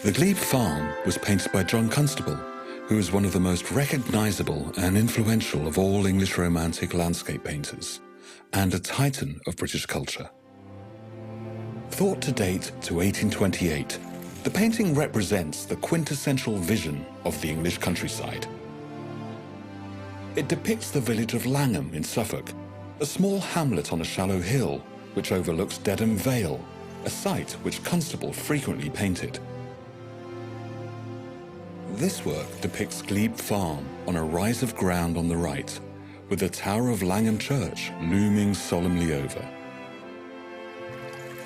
The Glebe Farm was painted by John Constable, who is one of the most recognisable and influential of all English Romantic landscape painters, and a titan of British culture. Thought to date to 1828, the painting represents the quintessential vision of the English countryside. It depicts the village of Langham in Suffolk, a small hamlet on a shallow hill which overlooks Dedham Vale, a site which Constable frequently painted. This work depicts Glebe Farm on a rise of ground on the right, with the tower of Langham Church looming solemnly over.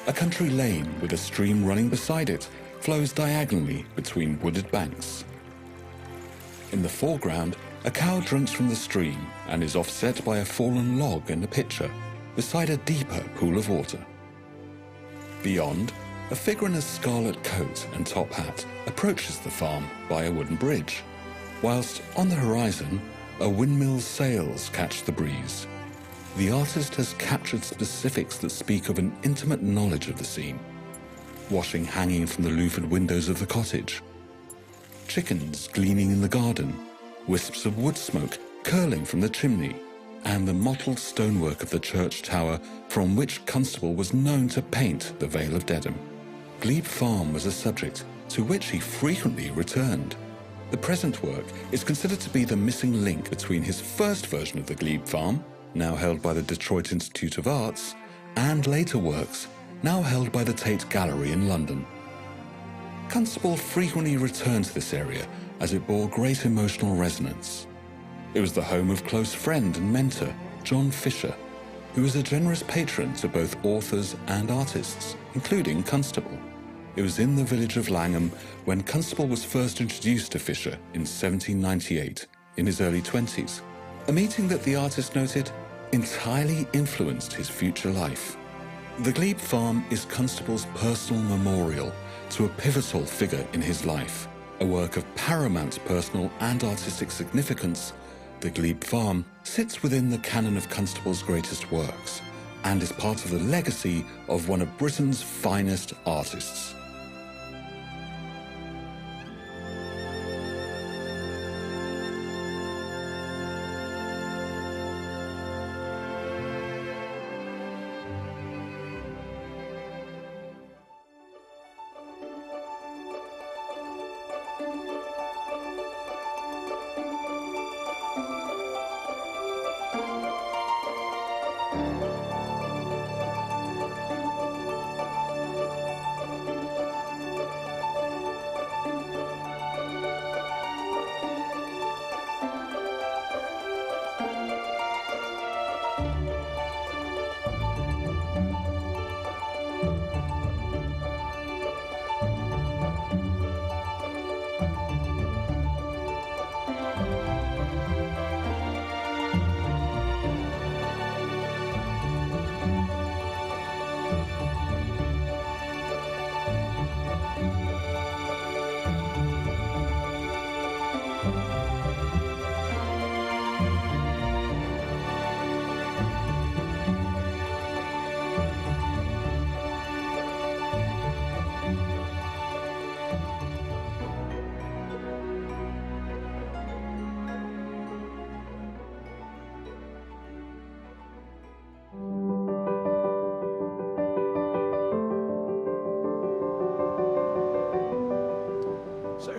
A country lane with a stream running beside it flows diagonally between wooded banks. In the foreground, a cow drinks from the stream and is offset by a fallen log in a pitcher beside a deeper pool of water. Beyond, a figure in a scarlet coat and top hat approaches the farm by a wooden bridge, whilst on the horizon, a windmill's sails catch the breeze. The artist has captured specifics that speak of an intimate knowledge of the scene. Washing hanging from the louvered windows of the cottage, chickens gleaning in the garden, wisps of wood smoke curling from the chimney, and the mottled stonework of the church tower from which Constable was known to paint the Vale of Dedham. Glebe Farm was a subject to which he frequently returned. The present work is considered to be the missing link between his first version of the Glebe Farm, now held by the Detroit Institute of Arts, and later works, now held by the Tate Gallery in London. Constable frequently returned to this area as it bore great emotional resonance. It was the home of close friend and mentor, John Fisher, who was a generous patron to both authors and artists, including Constable. It was in the village of Langham when Constable was first introduced to Fisher in 1798, in his early 20s, a meeting that the artist noted entirely influenced his future life. The Glebe Farm is Constable's personal memorial to a pivotal figure in his life, a work of paramount personal and artistic significance. The Glebe Farm sits within the canon of Constable's greatest works and is part of the legacy of one of Britain's finest artists.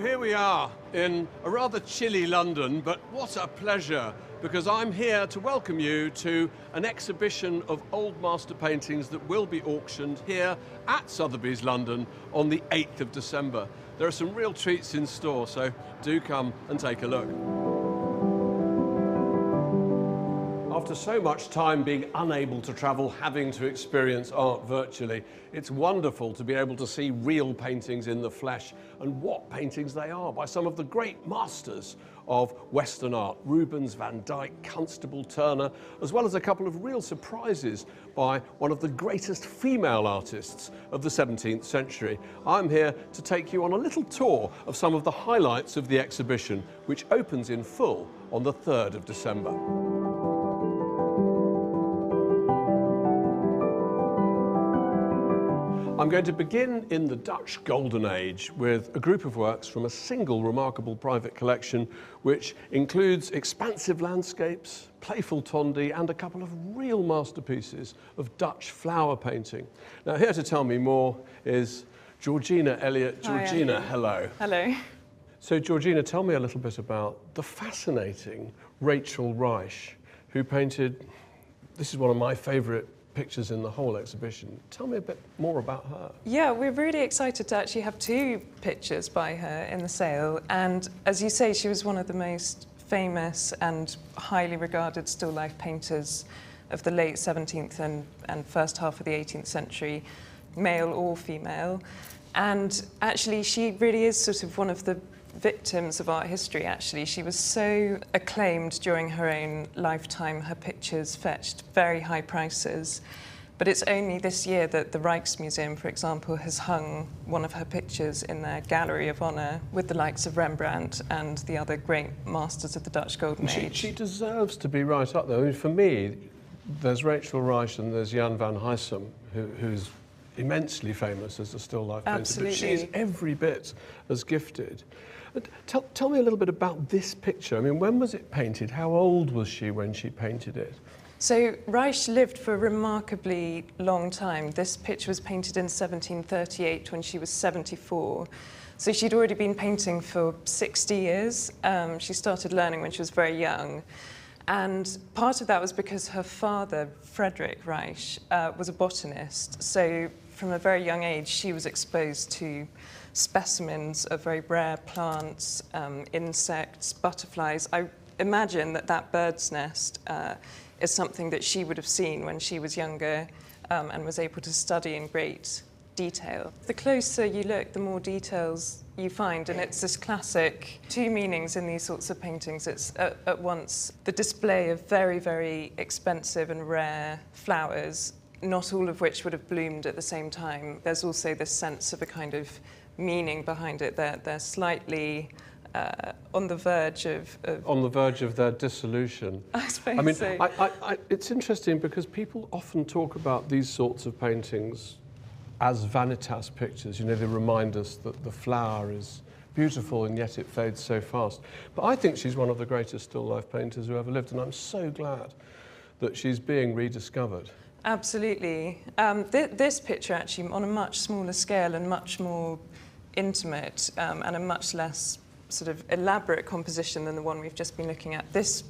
Here we are in a rather chilly London, but what a pleasure, because I'm here to welcome you to an exhibition of old master paintings that will be auctioned here at Sotheby's London on the 8th of December. There are some real treats in store, so do come and take a look. After so much time being unable to travel, having to experience art virtually, it's wonderful to be able to see real paintings in the flesh, and what paintings they are by some of the great masters of Western art, Rubens, Van Dyck, Constable, Turner, as well as a couple of real surprises by one of the greatest female artists of the 17th century. I'm here to take you on a little tour of some of the highlights of the exhibition, which opens in full on the 3rd of December. I'm going to begin in the Dutch Golden Age with a group of works from a single remarkable private collection which includes expansive landscapes, playful tondi and a couple of real masterpieces of Dutch flower painting. Now here to tell me more is Georgina Elliott. Georgina, hello. Hello. So Georgina, tell me a little bit about the fascinating Rachel Ruysch, who painted, this is one of my favourite pictures in the whole exhibition. Tell me a bit more about her. Yeah, we're really excited to actually have 2 pictures by her in the sale, and as you say, she was one of the most famous and highly regarded still life painters of the late 17th and first half of the 18th century, male or female. And actually she really is sort of one of the victims of art history, actually. She was so acclaimed during her own lifetime. Her pictures fetched very high prices. But it's only this year that the Rijksmuseum, for example, has hung one of her pictures in their gallery of honour with the likes of Rembrandt and the other great masters of the Dutch Golden Age. She deserves to be right up there. I mean, for me, there's Rachel Ruysch and there's Jan van Huysum, who's immensely famous as a still life painter. Absolutely. But she's every bit as gifted. Tell me a little bit about this picture. I mean, when was it painted? How old was she when she painted it? So Ruysch lived for a remarkably long time. This picture was painted in 1738 when she was 74. So she'd already been painting for 60 years. She started learning when she was very young. And part of that was because her father, Frederick Ruysch, was a botanist. So from a very young age, she was exposed to specimens of very rare plants, insects, butterflies. I imagine that bird's nest is something that she would have seen when she was younger and was able to study in great detail. The closer you look, the more details you find, and it's this classic 2 meanings in these sorts of paintings. It's at once the display of very, very expensive and rare flowers, not all of which would have bloomed at the same time. There's also this sense of a kind of meaning behind it. They're slightly on the verge of... On the verge of their dissolution. I suppose I mean, so. it's interesting because people often talk about these sorts of paintings as vanitas pictures. You know, they remind us that the flower is beautiful and yet it fades so fast. But I think she's one of the greatest still life painters who ever lived, and I'm so glad that she's being rediscovered. Absolutely. This picture actually on a much smaller scale and much more intimate and a much less sort of elaborate composition than the one we've just been looking at. This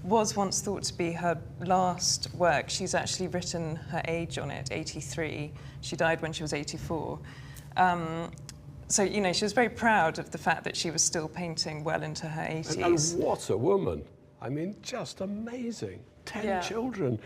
was once thought to be her last work. She's actually written her age on it, 83. She died when she was 84. So, you know, she was very proud of the fact that she was still painting well into her 80s. And what a woman. I mean, just amazing. 10 Yeah. children,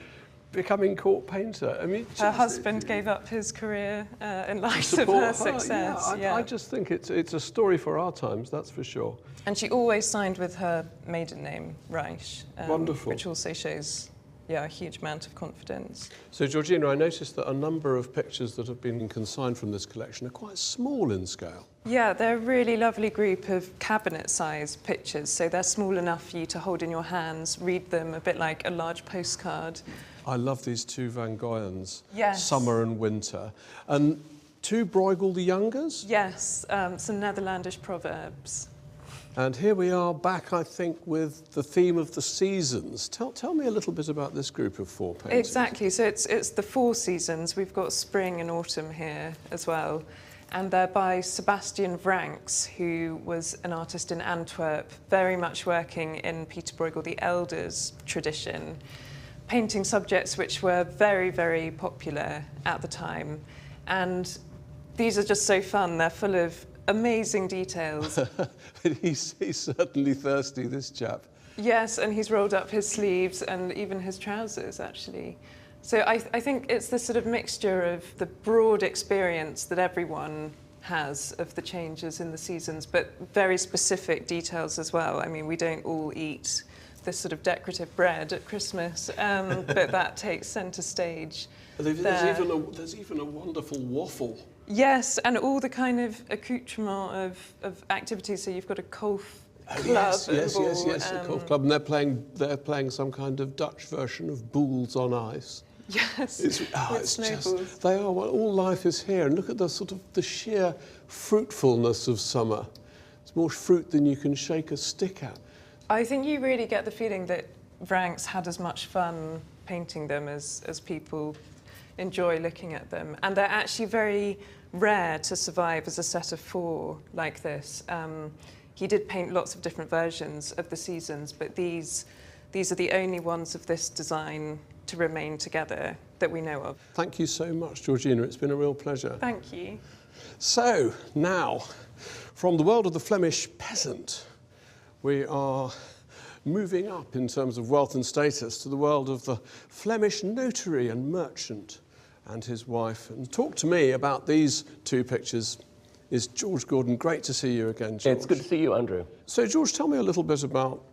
becoming court painter. I mean, Her husband gave up his career in light of support her success. Yeah, I just think it's a story for our times, that's for sure. And she always signed with her maiden name, Ruysch. Wonderful. Which also shows, yeah, a huge amount of confidence. So, Georgina, I noticed that a number of pictures that have been consigned from this collection are quite small in scale. Yeah, they're a really lovely group of cabinet-sized pictures, so they're small enough for you to hold in your hands, read them, a bit like a large postcard. I love these 2 Van Goghens, Yes. Summer and Winter. And 2 Bruegel the Youngers? Yes, some Netherlandish proverbs. And here we are back, I think, with the theme of the seasons. Tell me a little bit about this group of 4 paintings. Exactly, so it's the 4 seasons. We've got spring and autumn here as well. And they're by Sebastian Vranckx, who was an artist in Antwerp, very much working in Peter Bruegel the Elder's tradition, painting subjects which were very, very popular at the time. And these are just so fun. They're full of amazing details. he's certainly thirsty, this chap. Yes, and he's rolled up his sleeves and even his trousers, actually. So I think it's this sort of mixture of the broad experience that everyone has of the changes in the seasons, but very specific details as well. I mean, we don't all eat this sort of decorative bread at Christmas, but that takes centre stage. There's even a wonderful waffle. Yes, and all the kind of accoutrement of activities. So you've got a golf club. Yes, ball, a golf club, and they're playing some kind of Dutch version of boules on ice. Yes, it's snowballs. just, they are, well, all life is here. And look at the sort of the sheer fruitfulness of summer. It's more fruit than you can shake a stick at. I think you really get the feeling that Vranckx had as much fun painting them as people enjoy looking at them. And they're actually very rare to survive as a set of 4 like this. He did paint lots of different versions of the seasons, but these are the only ones of this design to remain together that we know of. Thank you so much, Georgina. It's been a real pleasure. Thank you. So, now, from the world of the Flemish peasant, we are moving up in terms of wealth and status to the world of the Flemish notary and merchant and his wife. And talk to me about these 2 pictures is George Gordon. Great to see you again, George. It's good to see you, Andrew. So, George, tell me a little bit about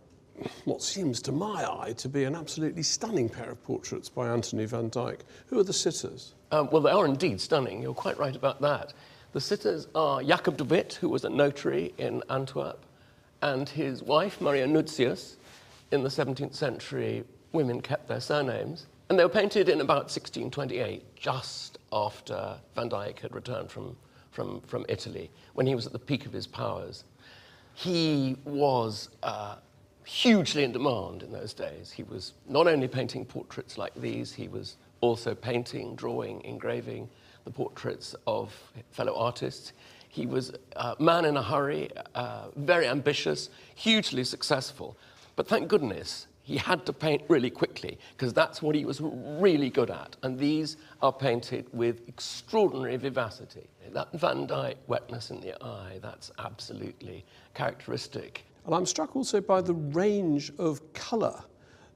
what seems to my eye to be an absolutely stunning pair of portraits by Anthony van Dyck. Who are the sitters? Well, they are indeed stunning. You're quite right about that. The sitters are Jacob de Witt, who was a notary in Antwerp, and his wife, Maria Nuzius. In the 17th century, women kept their surnames. And they were painted in about 1628, just after Van Dyck had returned from Italy, when he was at the peak of his powers. He was hugely in demand in those days. He was not only painting portraits like these, he was also painting, drawing, engraving the portraits of fellow artists. He was a man in a hurry, very ambitious, hugely successful. But thank goodness he had to paint really quickly, because that's what he was really good at. And these are painted with extraordinary vivacity. That Van Dyck wetness in the eye, that's absolutely characteristic. And I'm struck also by the range of colour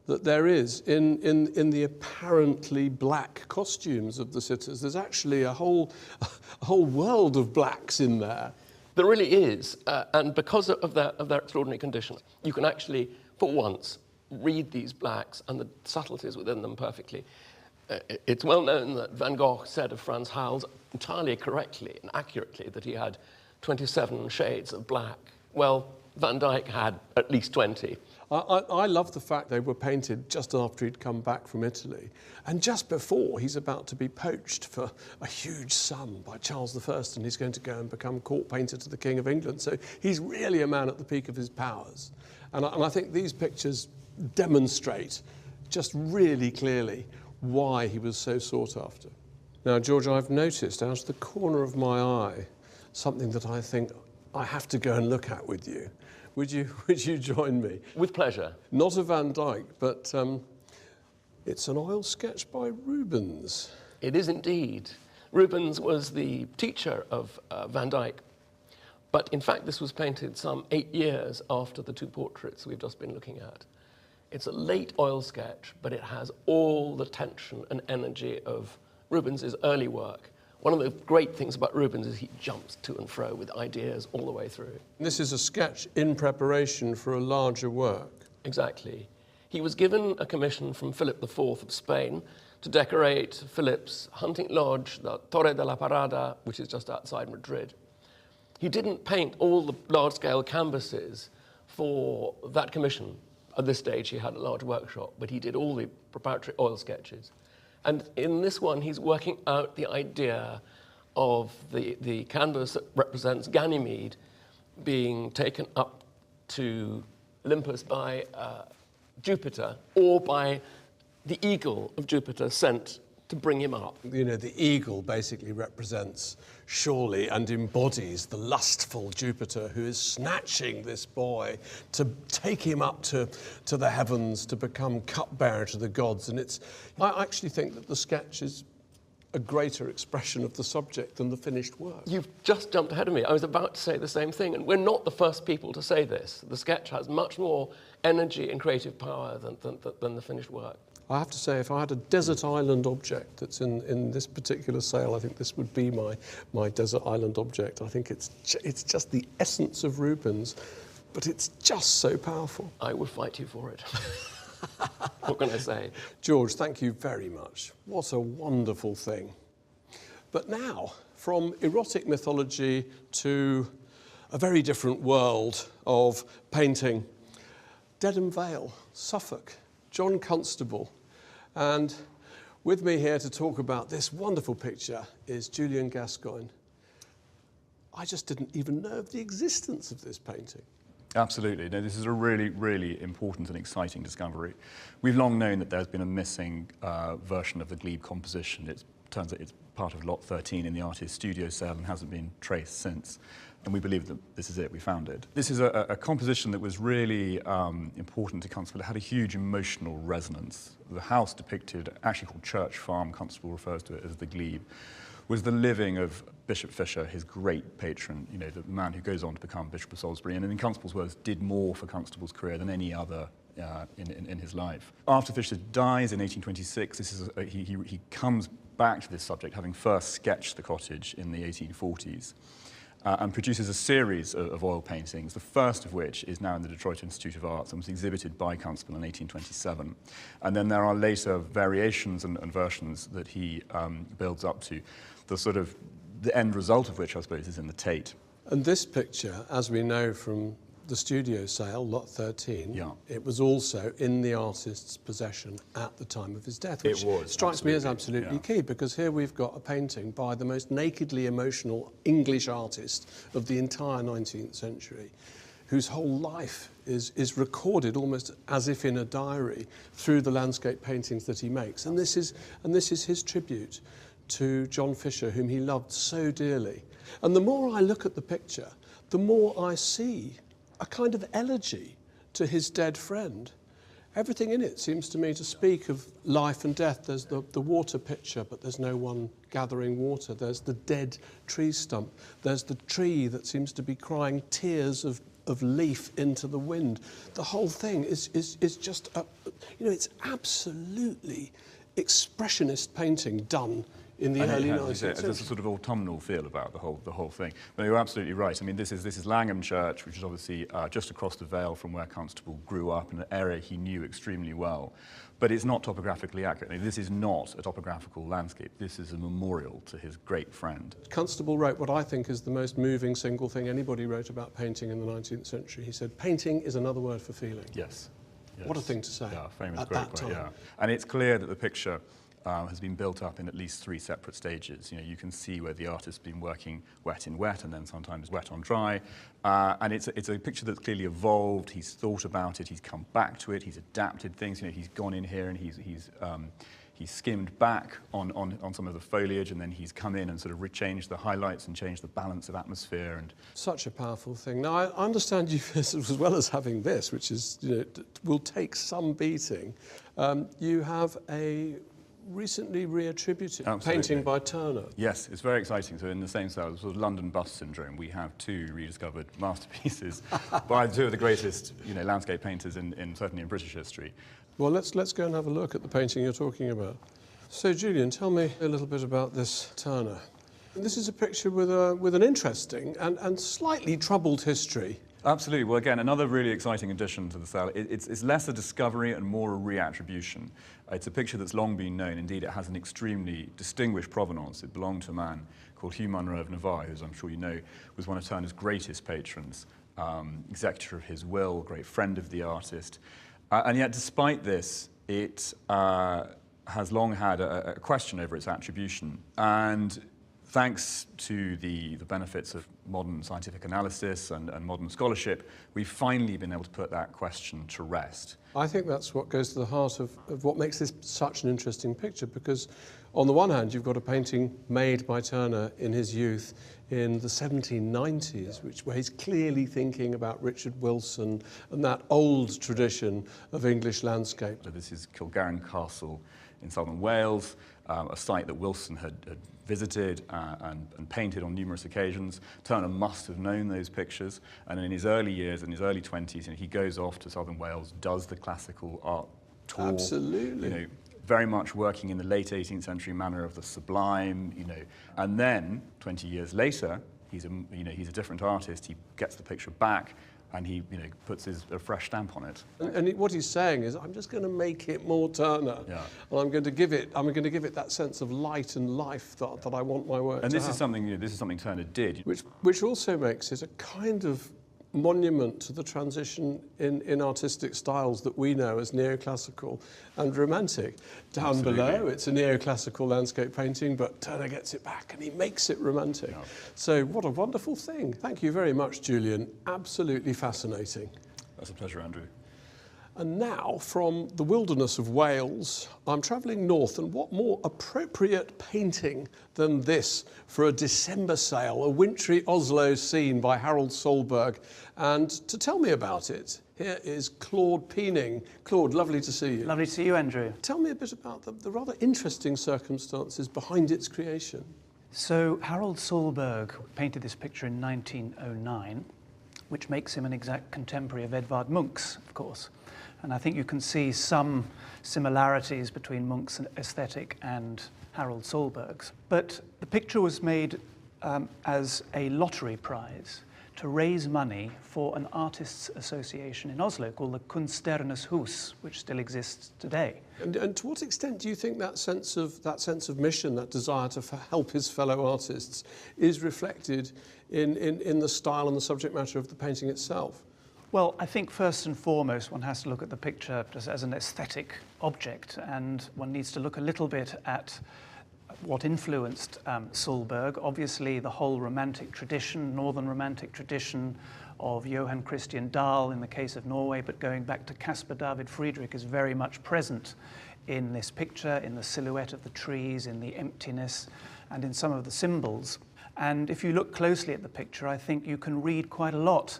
that there is in the apparently black costumes of the sitters. There's actually a whole world of blacks in there. There really is, and because of their extraordinary conditions, you can actually, for once, read these blacks and the subtleties within them perfectly. It's well known that Van Gogh said of Frans Hals entirely correctly and accurately that he had 27 shades of black. Well, Van Dyck had at least 20. I love the fact they were painted just after he'd come back from Italy and just before he's about to be poached for a huge sum by Charles I, and he's going to go and become court painter to the King of England. So he's really a man at the peak of his powers. And I think these pictures demonstrate just really clearly why he was so sought after. Now, George, I've noticed out of the corner of my eye something that I think I have to go and look at with you. Would you join me? With pleasure. Not a Van Dyck, but it's an oil sketch by Rubens. It is indeed. Rubens was the teacher of Van Dyck, but in fact this was painted some 8 years after the 2 portraits we've just been looking at. It's a late oil sketch, but it has all the tension and energy of Rubens's early work. One of the great things about Rubens is he jumps to and fro with ideas all the way through. This is a sketch in preparation for a larger work. Exactly. He was given a commission from Philip IV of Spain to decorate Philip's hunting lodge, the Torre de la Parada, which is just outside Madrid. He didn't paint all the large-scale canvases for that commission. At this stage, he had a large workshop, but he did all the preparatory oil sketches. And in this one, he's working out the idea of the canvas that represents Ganymede being taken up to Olympus by Jupiter, or by the eagle of Jupiter sent to bring him up. You know, the eagle basically represents, surely, and embodies the lustful Jupiter who is snatching this boy to take him up to the heavens to become cupbearer to the gods. And I actually think that the sketch is a greater expression of the subject than the finished work. You've just jumped ahead of me. I was about to say the same thing, and we're not the first people to say this. The sketch has much more energy and creative power than the finished work. I have to say, if I had a desert island object that's in this particular sale, I think this would be my desert island object. I think it's just the essence of Rubens, but it's just so powerful. I would fight you for it. What can I say? George, thank you very much. What a wonderful thing. But now, from erotic mythology to a very different world of painting, Dedham Vale, Suffolk, John Constable. And With me here to talk about this wonderful picture is Julian Gascoigne. I just didn't even know of the existence of this painting. Absolutely. No, this is a really, really important and exciting discovery. We've long known that there's been a missing version of the Glebe composition. It turns out it's part of lot 13 in the artist's studio sale and hasn't been traced since. And we believe that this is it, we found it. This is a composition that was really important to Constable. It had a huge emotional resonance. The house depicted, actually called Church Farm, Constable refers to it as the Glebe, was the living of Bishop Fisher, his great patron, you know, the man who goes on to become Bishop of Salisbury, and in Constable's words, did more for Constable's career than any other in his life. After Fisher dies in 1826, he comes back to this subject, having first sketched the cottage in the 1840s, and produces a series of oil paintings, the first of which is now in the Detroit Institute of Arts and was exhibited by Constable in 1827. And then there are later variations and versions that he builds up to, the end result of which, I suppose, is in the Tate. And this picture, as we know from the studio sale, lot 13, yeah, it was also in the artist's possession at the time of his death, which strikes me as absolutely key, because here we've got a painting by the most nakedly emotional English artist of the entire 19th century, whose whole life is recorded almost as if in a diary through the landscape paintings that he makes. And this is his tribute to John Fisher, whom he loved so dearly. And the more I look at the picture, the more I see a kind of elegy to his dead friend. Everything in it seems to me to speak of life and death. There's the water pitcher, but there's no one gathering water. There's the dead tree stump. There's the tree that seems to be crying tears of leaf into the wind. The whole thing is just, it's absolutely expressionist painting done in the early 19th century. There's a sort of autumnal feel about the whole thing. But you're absolutely right. I mean, this is Langham Church, which is obviously just across the Vale from where Constable grew up, in an area he knew extremely well. But it's not topographically accurate. I mean, this is not a topographical landscape. This is a memorial to his great friend. Constable wrote what I think is the most moving single thing anybody wrote about painting in the 19th century. He said, painting is another word for feeling. Yes. What a thing to say at that time. Yeah. And it's clear that the picture has been built up in at least 3 separate stages. You know, you can see where the artist's been working wet in wet and then sometimes wet on dry. And it's a picture that's clearly evolved. He's thought about it. He's come back to it. He's adapted things. You know, he's gone in here and he's skimmed back on some of the foliage, and then he's come in and sort of rechanged the highlights and changed the balance of atmosphere. And such a powerful thing. Now, I understand you, as well as having this, which is, will take some beating, you have a recently reattributed painting by Turner. Yes, it's very exciting. So in the same style, sort of London bust syndrome, we have 2 rediscovered masterpieces by 2 of the greatest, landscape painters certainly in British history. Well, let's go and have a look at the painting you're talking about. So, Julian, tell me a little bit about this Turner. This is a picture with an interesting and slightly troubled history. Absolutely. Well, again, another really exciting addition to the sale. It's less a discovery and more a reattribution. It's a picture that's long been known. Indeed, it has an extremely distinguished provenance. It belonged to a man called Hugh Munro of Navarre, who, as I'm sure you know, was one of Turner's greatest patrons, executor of his will, great friend of the artist. And yet, despite this, it has long had a question over its attribution. And thanks to the benefits of modern scientific analysis and modern scholarship, we've finally been able to put that question to rest. I think that's what goes to the heart of what makes this such an interesting picture, because on the one hand, you've got a painting made by Turner in his youth in the 1790s, where he's clearly thinking about Richard Wilson and that old tradition of English landscape. So this is Kilgarran Castle in southern Wales, a site that Wilson had visited and painted on numerous occasions. Turner must have known those pictures, and in his early years, in his early 20s, he goes off to southern Wales, does the classical art tour. Absolutely. Very much working in the late 18th century manner of the sublime, and then 20 years later, he's a different artist. He gets the picture back, and he puts a fresh stamp on it. And what he's saying is, I'm just going to make it more Turner, and I'm going to give it that sense of light and life that I want my work to have. And this is something Turner did, which also makes it a kind of monument to the transition in artistic styles that we know as neoclassical and romantic. Down Absolutely. below, it's a neoclassical landscape painting, but Turner gets it back and he makes it romantic. Yeah. So what a wonderful thing. Thank you very much, Julian. Absolutely fascinating. That's a pleasure, Andrew. And now, from the wilderness of Wales, I'm travelling north, and what more appropriate painting than this for a December sale, a wintry Oslo scene by Harold Solberg. And to tell me about it, here is Claude Peening. Claude, lovely to see you. Lovely to see you, Andrew. Tell me a bit about the rather interesting circumstances behind its creation. So Harold Solberg painted this picture in 1909, which makes him an exact contemporary of Edvard Munch's, of course. And I think you can see some similarities between Munch's aesthetic and Harold Solberg's. But the picture was made as a lottery prize to raise money for an artists' association in Oslo called the Kunstnernes Hus, which still exists today. And to what extent do you think that sense of mission, that desire to help his fellow artists, is reflected in the style and the subject matter of the painting itself? Well, I think first and foremost one has to look at the picture just as an aesthetic object, and one needs to look a little bit at what influenced Solberg. Obviously the whole romantic tradition, northern romantic tradition of Johann Christian Dahl in the case of Norway, but going back to Caspar David Friedrich is very much present in this picture, in the silhouette of the trees, in the emptiness, and in some of the symbols. And if you look closely at the picture, I think you can read quite a lot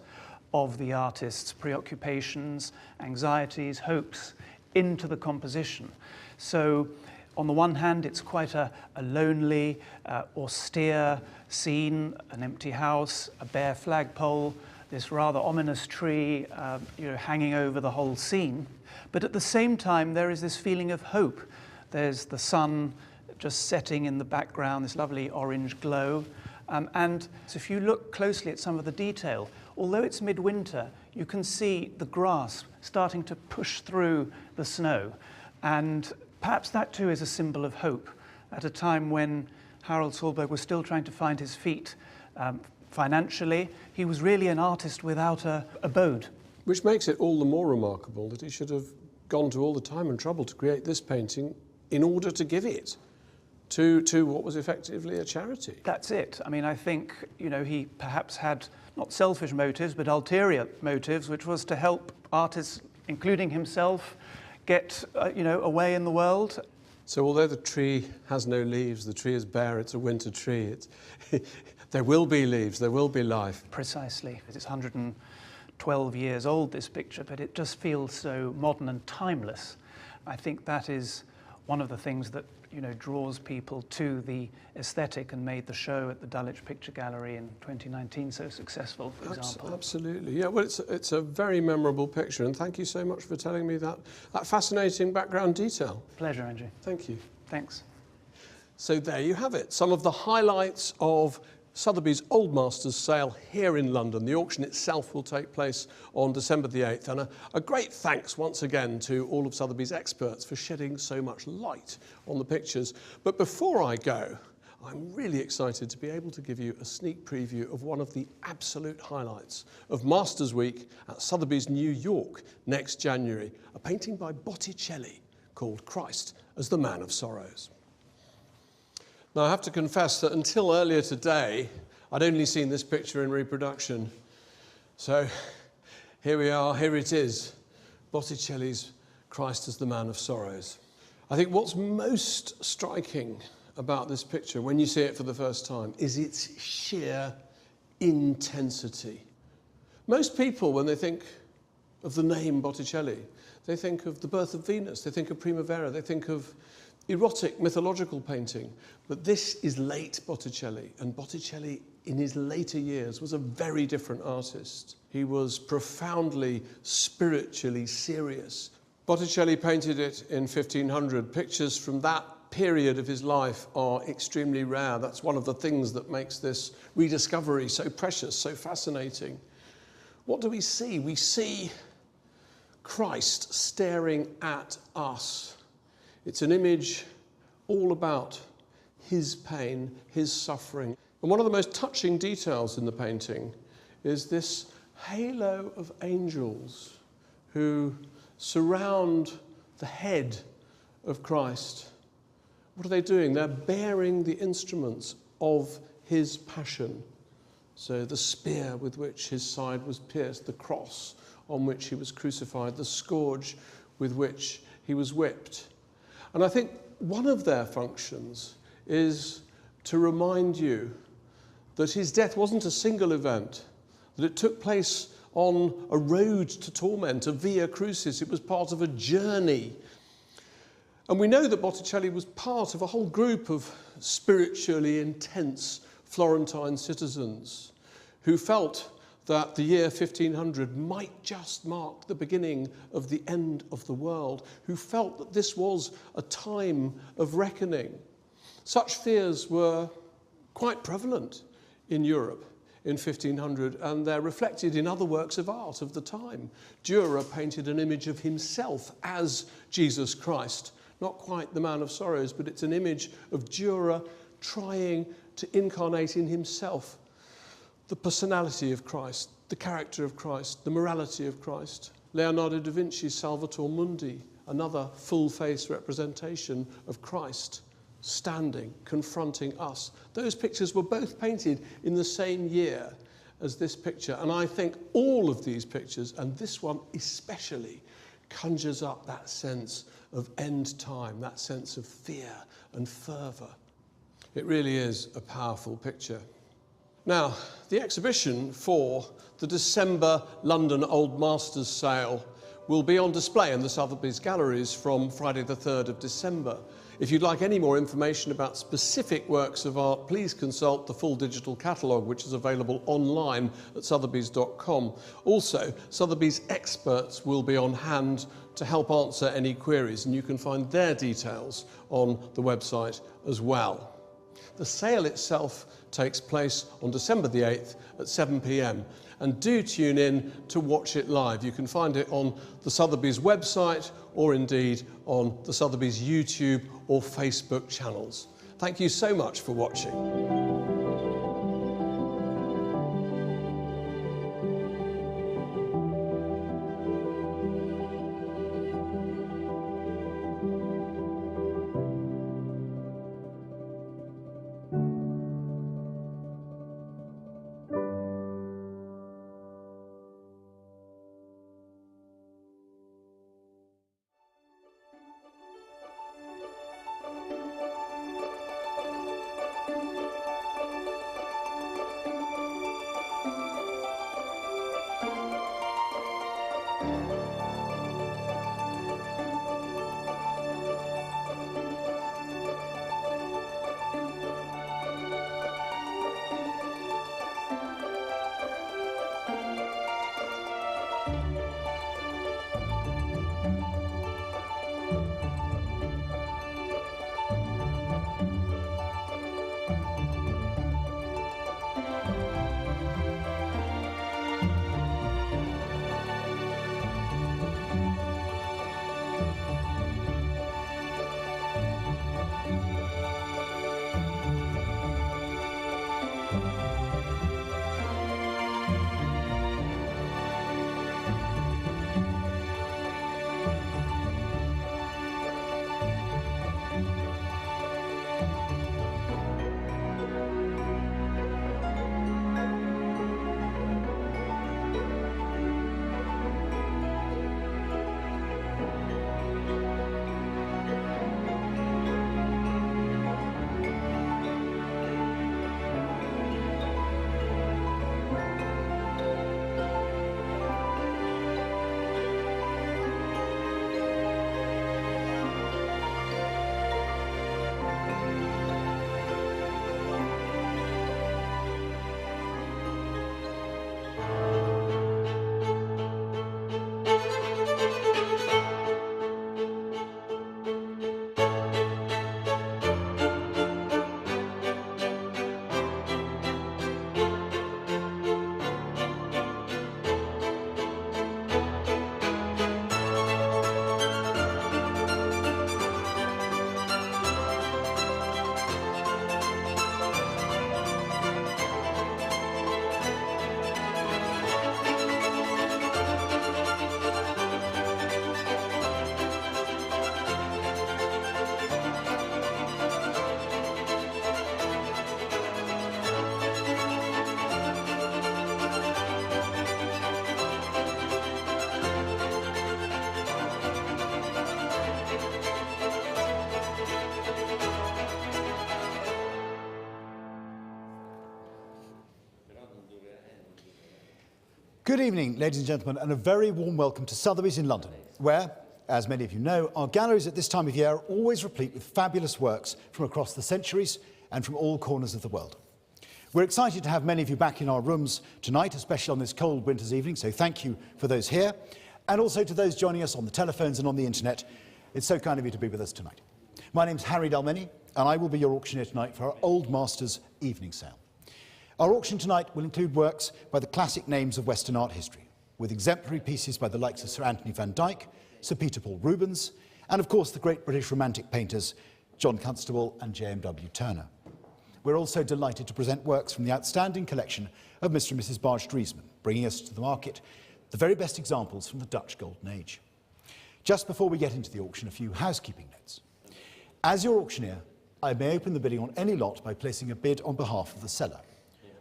of the artist's preoccupations, anxieties, hopes into the composition. So on the one hand, it's quite a lonely, austere scene, an empty house, a bare flagpole, this rather ominous tree hanging over the whole scene. But at the same time, there is this feeling of hope. There's the sun just setting in the background, this lovely orange glow. And so if you look closely at some of the detail, although it's midwinter, you can see the grass starting to push through the snow. And perhaps that too is a symbol of hope at a time when Harold Solberg was still trying to find his feet financially. He was really an artist without a abode. Which makes it all the more remarkable that he should have gone to all the time and trouble to create this painting in order to give it to what was effectively a charity. That's it. I mean, I think, he perhaps had not selfish motives, but ulterior motives, which was to help artists, including himself, get, away in the world. So although the tree has no leaves, the tree is bare, it's a winter tree, there will be leaves, there will be life. Precisely. It's 112 years old, this picture, but it just feels so modern and timeless. I think that is one of the things that draws people to the aesthetic and made the show at the Dulwich Picture Gallery in 2019 so successful, for example. Absolutely, yeah. Well, it's a very memorable picture, and thank you so much for telling me that fascinating background detail. Pleasure, Andrew. Thank you. Thanks. So there you have it, some of the highlights of Sotheby's Old Masters sale here in London. The auction itself will take place on December the 8th, and a great thanks once again to all of Sotheby's experts for shedding so much light on the pictures. But before I go, I'm really excited to be able to give you a sneak preview of one of the absolute highlights of Masters Week at Sotheby's New York next January, a painting by Botticelli called Christ as the Man of Sorrows. Now, I have to confess that until earlier today, I'd only seen this picture in reproduction. So here we are, here it is, Botticelli's Christ as the Man of Sorrows. I think what's most striking about this picture when you see it for the first time is its sheer intensity. Most people, when they think of the name Botticelli, they think of the birth of Venus, they think of Primavera, they think of erotic, mythological painting. But this is late Botticelli, and Botticelli in his later years was a very different artist. He was profoundly, spiritually serious. Botticelli painted it in 1500. Pictures from that period of his life are extremely rare. That's one of the things that makes this rediscovery so precious, so fascinating. What do we see? We see Christ staring at us. It's an image all about his pain, his suffering. And one of the most touching details in the painting is this halo of angels who surround the head of Christ. What are they doing? They're bearing the instruments of his passion. So the spear with which his side was pierced, the cross on which he was crucified, the scourge with which he was whipped. And I think one of their functions is to remind you that his death wasn't a single event, that it took place on a road to torment, a via crucis. It was part of a journey. And we know that Botticelli was part of a whole group of spiritually intense Florentine citizens who felt that the year 1500 might just mark the beginning of the end of the world, who felt that this was a time of reckoning. Such fears were quite prevalent in Europe in 1500, and they're reflected in other works of art of the time. Dürer painted an image of himself as Jesus Christ, not quite the Man of Sorrows, but it's an image of Dürer trying to incarnate in himself the personality of Christ, the character of Christ, the morality of Christ. Leonardo da Vinci's Salvator Mundi, another full-face representation of Christ standing, confronting us. Those pictures were both painted in the same year as this picture, and I think all of these pictures, and this one especially, conjures up that sense of end time, that sense of fear and fervour. It really is a powerful picture. Now, the exhibition for the December London Old Masters sale will be on display in the Sotheby's galleries from Friday the 3rd of December. If you'd like any more information about specific works of art, please consult the full digital catalogue, which is available online at sotheby's.com. Also, Sotheby's experts will be on hand to help answer any queries, and you can find their details on the website as well. The sale itself takes place on December the 8th at 7 p.m. and do tune in to watch it live. You can find it on the Sotheby's website or indeed on the Sotheby's YouTube or Facebook channels. Thank you so much for watching. Good evening, ladies and gentlemen, and a very warm welcome to Sotheby's in London, where, as many of you know, our galleries at this time of year are always replete with fabulous works from across the centuries and from all corners of the world. We're excited to have many of you back in our rooms tonight, especially on this cold winter's evening, so thank you for those here, and also to those joining us on the telephones and on the internet. It's so kind of you to be with us tonight. My name's Harry Dalmeny, and I will be your auctioneer tonight for our Old Masters evening sale. Our auction tonight will include works by the classic names of Western art history, with exemplary pieces by the likes of Sir Anthony van Dyck, Sir Peter Paul Rubens, and of course the great British Romantic painters John Constable and J.M.W. Turner. We're also delighted to present works from the outstanding collection of Mr. and Mrs. Barge-Driesman, bringing us to the market the very best examples from the Dutch Golden Age. Just before we get into the auction, a few housekeeping notes. As your auctioneer, I may open the bidding on any lot by placing a bid on behalf of the seller.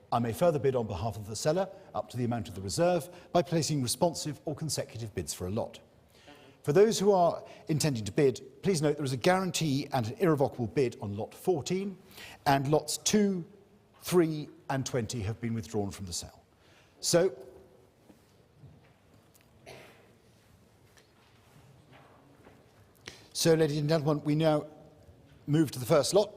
I may further bid on behalf of the seller up to the amount of the reserve by placing responsive or consecutive bids for a lot. For those who are intending to bid, please note there is a guarantee and an irrevocable bid on lot 14, and lots 2, 3 and 20 have been withdrawn from the sale. So, ladies and gentlemen, we now move to the first lot.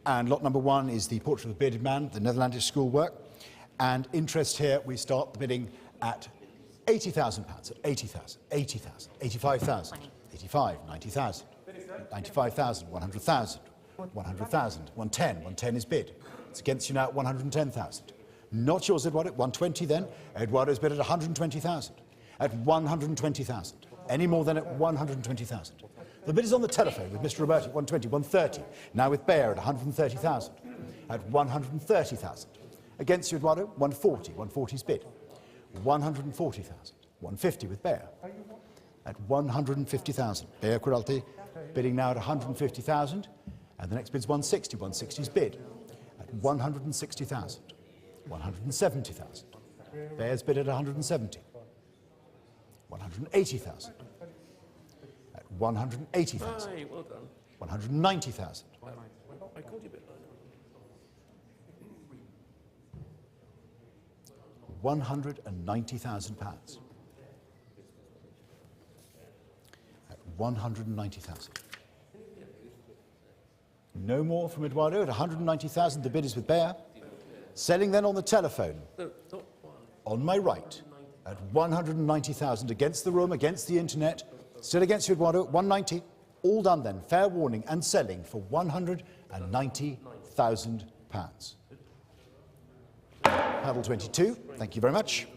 And lot number 1 is the Portrait of the Bearded Man, the Netherlandish schoolwork. And interest here, we start the bidding at £80,000, at 80,000, 80,000, 85,000, 85, 90,000, 95,000, 100,000, 100,000, 110, 110 is bid. It's against you now at 110,000. Not yours, Eduardo, 120 then. Eduardo's bid at 120,000, at 120,000. Any more than at 120,000. The bid is on the telephone with Mr. Roberti at 120, 130. Now with Bayer at 130,000, at 130,000. Against you, Eduardo, 140, 140's bid. 140,000, 150 with Bayer. At 150,000. Bayer Quiralti bidding now at 150,000. And the next bid's 160, 160's bid. At 160,000, 170,000. Bayer's bid at 170. 180,000. 180,000. Aye, well done. 190,000. I called you a bit low. 190,000 pounds. At 190,000. No more from Eduardo at 190,000. The bid is with Bayer. Selling then on the telephone. On my right at 190,000 against the room, against the internet. Still against you, Eduardo, 190. All done then, fair warning, and selling for £190,000. Paddle 22, thank you very much.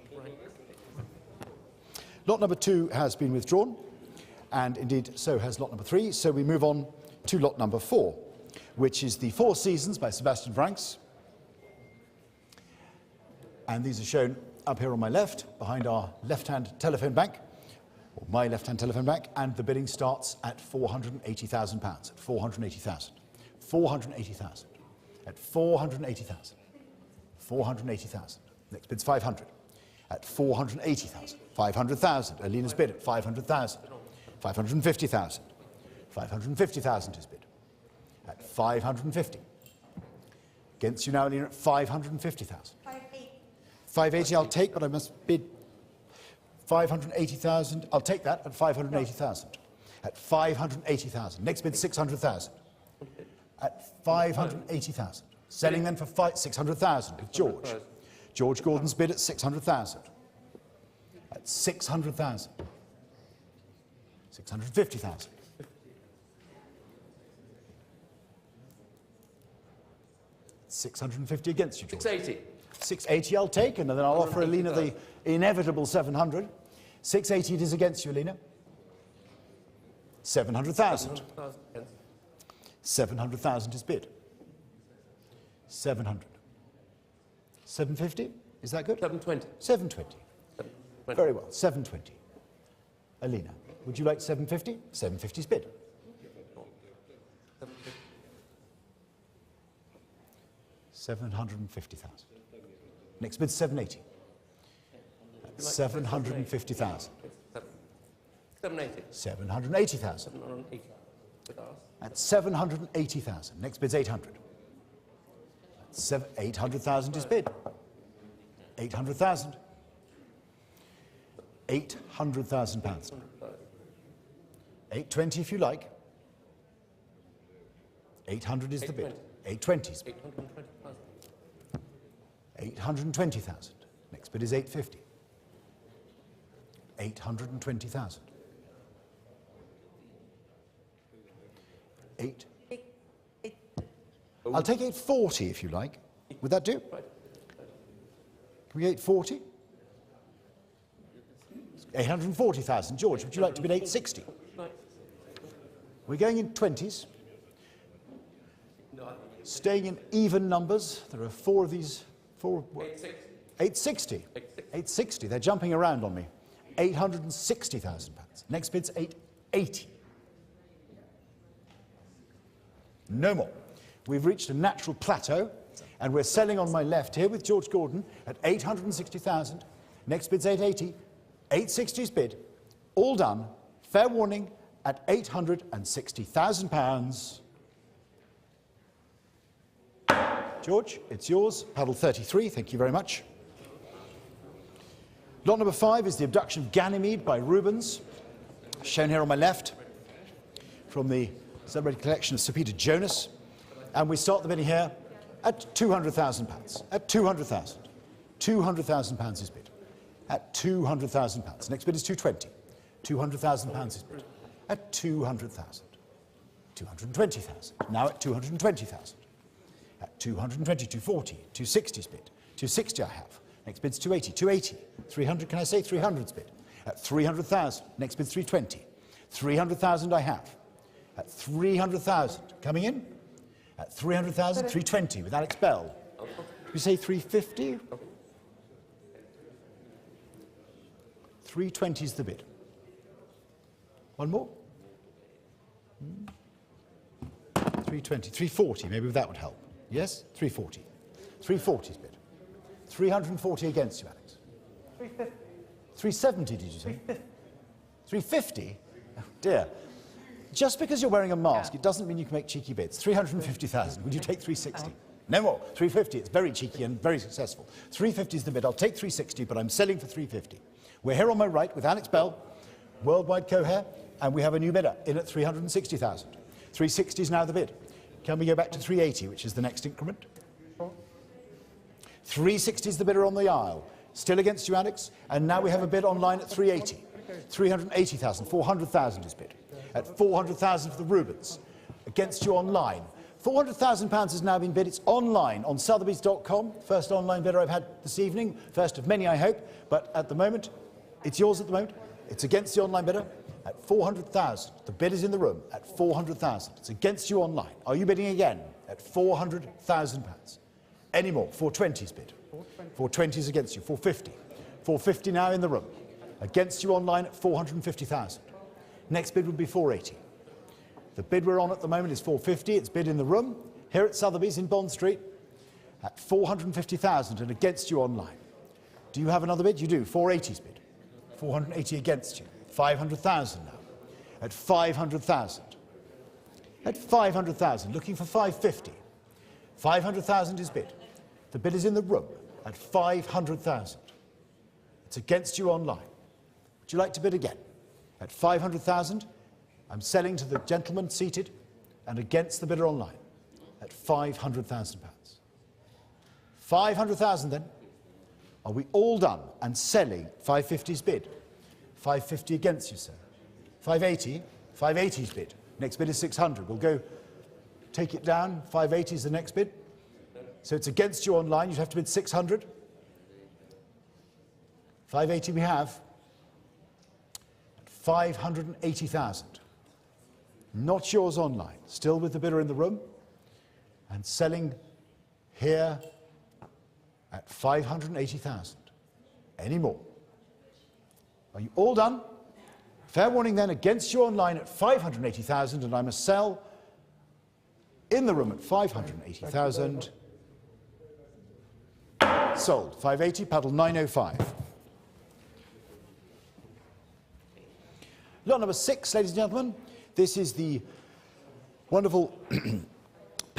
Lot number 2 has been withdrawn, and indeed so has lot number 3. So we move on to lot number 4, which is the Four Seasons by Sebastian Franks. And these are shown up here on my left, behind our left-hand telephone bank. Or my left-hand telephone bank, and the bidding starts at £480,000, at 480,000, 480,000, at 480,000, 480,000. Next bid's 500, at 480,000, 500,000. Alina's bid at 500,000, 550,000, 550,000 is bid, at 550. Against you now, Alina, at 550,000. 580 I'll take, but I must bid 580,000, I'll take that at 580,000. At 580,000. Next bid, 600,000. At 580,000. Selling then for 600,000 with George. George Gordon's bid at 600,000. At 600,000. 650,000. £650 against you, George. 680. 680 I'll take, and then I'll offer Alina the inevitable 700. 680 it is against you, Alina. 700,000. 700,000 is bid. 700. 750? Is that good? 720. 720. Very well. 720. Alina, would you like 750? 750's bid. 750,000. Next bid, 780. 750,000. 780. 780,000. 780. At 780,000. Next bid's 800. 800,000 is bid. 800,000. 800,000 pounds. 820 if you like. 800 is the bid. 820 is bid. 820,000. Next bid is 850. 820,000. 8. I'll take 840 if you like. Would that do? Can we 840? 840,000. George, would you like to bid 860? We're going in 20s. Staying in even numbers. There are 4 of these. 860. 860. They're jumping around on me. 860,000 pounds. Next bid's 880. No more. We've reached a natural plateau, and we're selling on my left here with George Gordon at 860,000. Next bid's 880. 860's bid. All done. Fair warning at 860,000 pounds. George, it's yours. Paddle 33. Thank you very much. Lot number 5 is The Abduction of Ganymede by Rubens, shown here on my left from the celebrated collection of Sir Peter Jonas. And we start the bidding here at £200,000. At 200,000. £200,000 is bid. At £200,000. Next bid is 220. £200,000 is bid. At 200,000. 220,000. Now at 220,000. At 220, 240, 260's bid. 260 I have. Next bid's 280. 280. 300, can I say 300's bid? At 300,000. Next bid's 320. 300,000 I have. At 300,000. Coming in? At 300,000, 320 with Alex Bell. We say 350? 320 is the bid. One more? 320, 340, maybe that would help. Yes? 340. 340 is bid. 340 against you, Alex. 350. 370, did you say? 350? Oh, dear. Just because you're wearing a mask, it doesn't mean you can make cheeky bids. 350,000. Would you take 360? No more. 350. It's very cheeky and very successful. 350 is the bid. I'll take 360, but I'm selling for 350. We're here on my right with Alex Bell, worldwide co-hair, and we have a new bidder in at 360,000. 360 is now the bid. Can we go back to 380, which is the next increment? 360 is the bidder on the aisle. Still against you, Alex. And now we have a bid online at 380. 380,000. 400,000 is bid. At 400,000 for the Rubens. Against you online. £400,000 has now been bid. It's online on SOTHEBY'S.com. First online bidder I've had this evening. First of many, I hope. But at the moment, it's yours at the moment. It's against the online bidder at 400,000. The bid is in the room at 400,000. It's against you online. Are you bidding again at £400,000? Any more? 420's bid. 420's against you. 450. 450 now in the room. Against you online at 450,000. Next bid would be 480. The bid we're on at the moment is 450. It's bid in the room here at Sotheby's in Bond Street at 450,000 and against you online. Do you have another bid? You do. 480's bid. 480 against you. 500,000 now. At 500,000. At 500,000. Looking for 550. 500,000 is bid. The bid is in the room at 500,000. It's against you online. Would you like to bid again? At 500,000, I'm selling to the gentleman seated and against the bidder online at £500,000. 500,000 then. Are we all done and selling 550's bid? 550 against you, sir. 580, 580's bid. Next bid is 600. We'll go take it down. 580 is the next bid. So it's against you online. You'd have to bid 600. 580 we have. 580,000. Not yours online. Still with the bidder in the room. And selling here at 580,000. Any more? Are you all done? Fair warning then, against you online at 580,000, and I must sell in the room at 580,000. Sold. 580, paddle 905. Lot number 6, ladies and gentlemen. This is the wonderful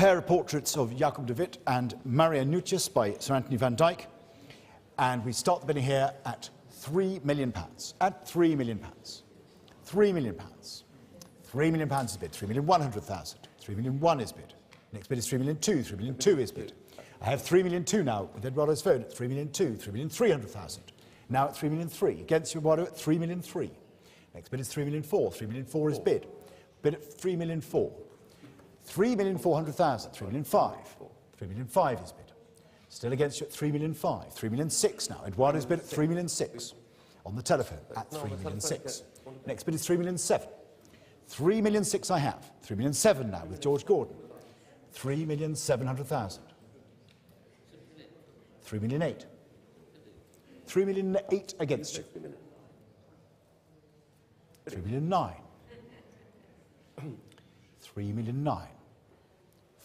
pair of portraits of Jacob de Witt and Maria Nuccius by Sir Anthony van Dyck. And we start the bidding here at £3 million. At £3 million. £3 million. £3 million is bid. 3,100,000. 3,000,001 is bid. Next bid is 3,000,002. 3,000,002 is bid. I have 3,000,002 now with Eduardo's phone at 3,000,002. 3,300,000. Now at 3,000,003. Against Eduardo at 3,000,003. Next bid is 3,000,004. 3,000,004 is bid. Bid at 3,000,004. 3,400,000. 3,000,005. 3,000,005 is bid. Still against you at 3,000,005. 3,000,006 now. Eduardo's bid at 3,000,006. On the telephone at 3,000,006. Next bid is 3,000,007. 3,000,006 I have. 3,000,007 now with George Gordon. 3,700,000. 3,000,008. 3,000,008 against you. 3,000,009. 3,000,009.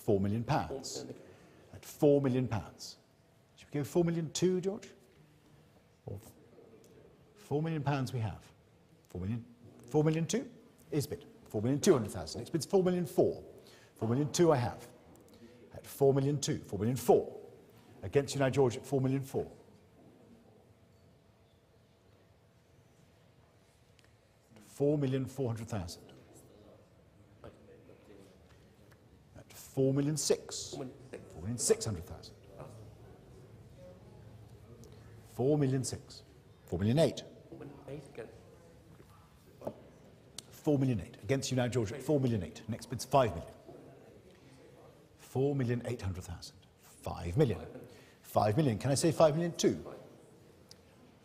£4 million. At £4 million. Should we go 4,000,002, George? Or £4 million we have. 4,000,002 is bid. 4,200,000. Next bid's 4,000,004. 4,000,002 I have. At 4,000,002. 4,000,004. Against you now, George, at 4,000,004. 4,400,000. At 4,006,000. 4,600,000. 4,006,000. 4,008,000. 4,008,000. Against you now, George, at 4,008,000. Next bid's 5 million. 4,800,000. 5 million. 5 million. Can I say 5,002,000?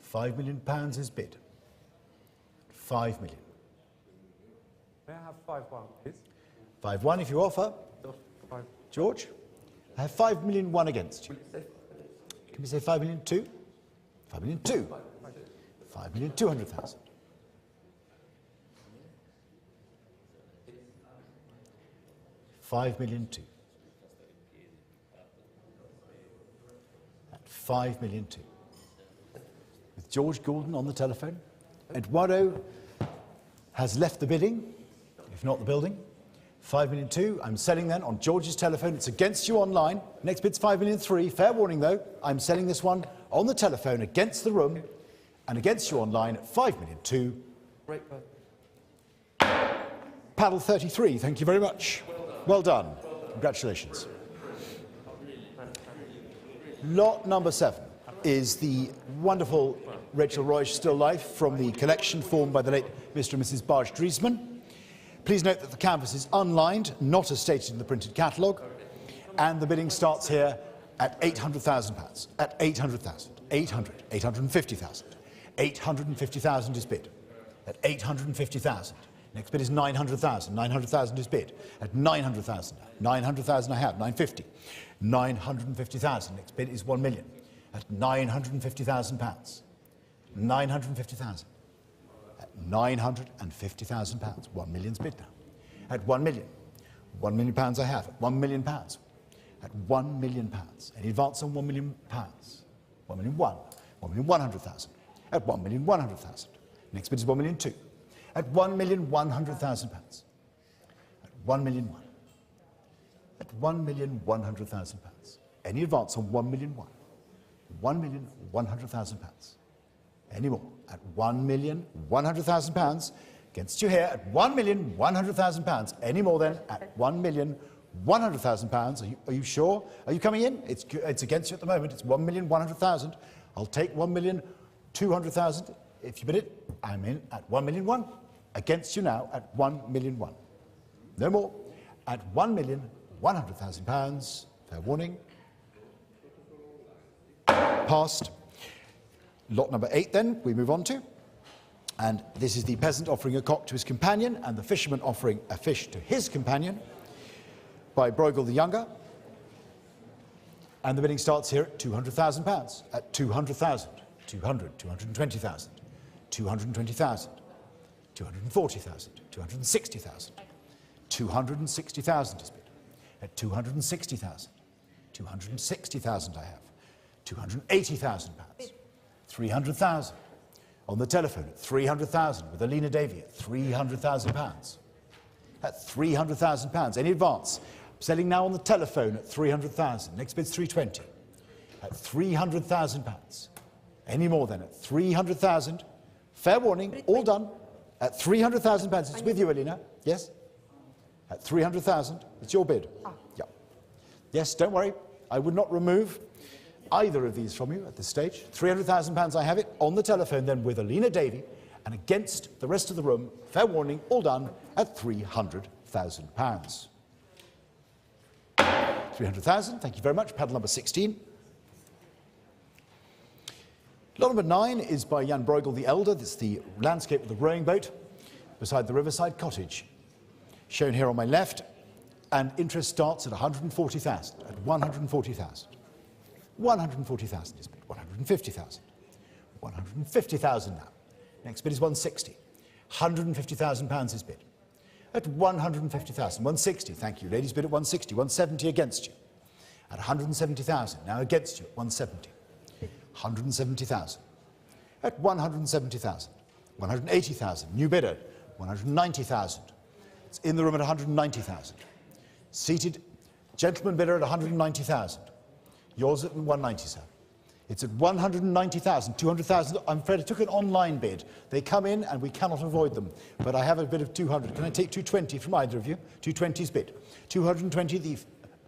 £5 million is bid. 5 million. May I have 5-1, please? 5-1 if you offer. George? I have 5,000,001 against you. Can we say 5,002,000? 5,002,000. 5,200,000. 5,002,000. At 5,002,000. With George Gordon on the telephone. Eduardo has left the bidding, if not the building. 5,002,000. I'm selling then on George's telephone. It's against you online. Next bid's 5,003,000. Fair warning though. I'm selling this one on the telephone against the room and against you online at 5,002,000. Paddle 33. Thank you very much. Well done. Congratulations. Lot number 7 is the wonderful Rachel Ruysch still life from the collection formed by the late Mr. and Mrs. Barge Driesman. Please note that the canvas is unlined, not as stated in the printed catalogue, and the bidding starts here at £800,000. At 800,000, 800, 850,000. 850,000 is bid. At 850,000. Next bid is 900,000. 900,000 is bid. At 900,000. 900,000 I have. 950. 950,000. Next bid is 1 million. At £950,000. 950,000. At £950,000. 1 million's bid now. At 1 million. £1 million I have. At £1 million. At £1 million. Any advance on £1 million? 1,001,000. 1,100,000. At £1,100,000. Next bid is 1,002,000. At £1,100,000. At 1,001,000. At £1,100,000. Any advance on £1,001,000? £1,100,000. Any more? At £1,100,000. Against you here at £1,100,000. Any more then? At £1,100,000. Are you sure? Are you coming in? It's against you at the moment. It's £1,100,000. I'll take £1,200,000. If you bid it, I'm in at £1,001,000. Against you now at £1,001,000. No more. At £1,100,000. Fair warning. Passed. Lot number 8 then, we move on to. And this is the peasant offering a cock to his companion and the fisherman offering a fish to his companion by Bruegel the Younger. And the bidding starts here at £200,000. At 200,000. 200, 220,000. 220,000. 240,000. 260,000. 260,000 is bid. At 260,000. 260,000 I have. £280,000. 300,000. On the telephone at 300,000 with Alina Davy at £300,000. At £300,000. Any advance? Selling now on the telephone at 300,000. Next bid's 320. At 300,000 pounds. Any more then at 300,000. Fair warning, all done. At 300,000 pounds. It's with you, Alina. Yes? At 300,000. It's your bid. Yeah. Yes, don't worry. I would not remove either of these from you at this stage. 300,000 pounds, I have it on the telephone then with Alina Davey, and against the rest of the room, fair warning, all done at 300,000 pounds. 300,000, thank you very much. Paddle number 16. Lot number 9 is by Jan Bruegel the Elder. This is the landscape of the rowing boat beside the riverside cottage. Shown here on my left, and interest starts at 140,000, at 140,000. 140,000 is bid, 150,000. 150,000 now. Next bid is 160. 150,000 pounds is bid. At 150,000, 160, thank you. Ladies bid at 160, 170 against you. At 170,000, now against you at 170. 170,000. At 170,000. 180,000, new bidder. 190,000. It's in the room at 190,000. Seated gentleman bidder at 190,000. Yours at 190, sir. It's at 190,000, 200,000. I'm afraid I took an online bid. They come in and we cannot avoid them. But I have a bid of 200. Can I take 220 from either of you? 220's bid. 220, the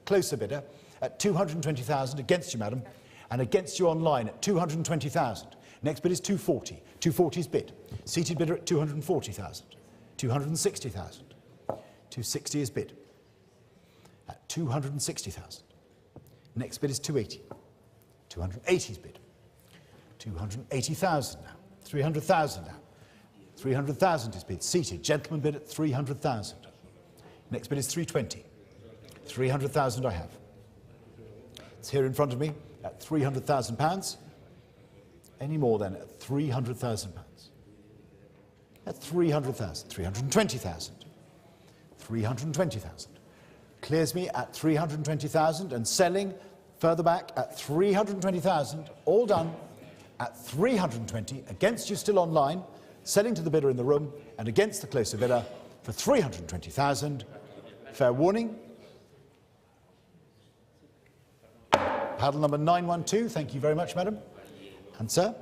closer bidder, at 220,000 against you, madam, and against you online at 220,000. Next bid is 240. 240's bid. Seated bidder at 240,000. 260,000. 260 is bid. At 260,000. Next bid is 280. 280's bid. 280,000 now. 300,000 now. 300,000 is bid. Seated. Gentleman bid at 300,000. Next bid is 320. 300,000 I have. It's here in front of me at 300,000 pounds. Any more then at 300,000 pounds. At 300,000. 320,000. 320,000. Clears me at 320,000 and selling further back at 320,000, all done at 320, against you still online, selling to the bidder in the room and against the closer bidder for 320,000. Fair warning. Paddle number 912, thank you very much, madam. And sir.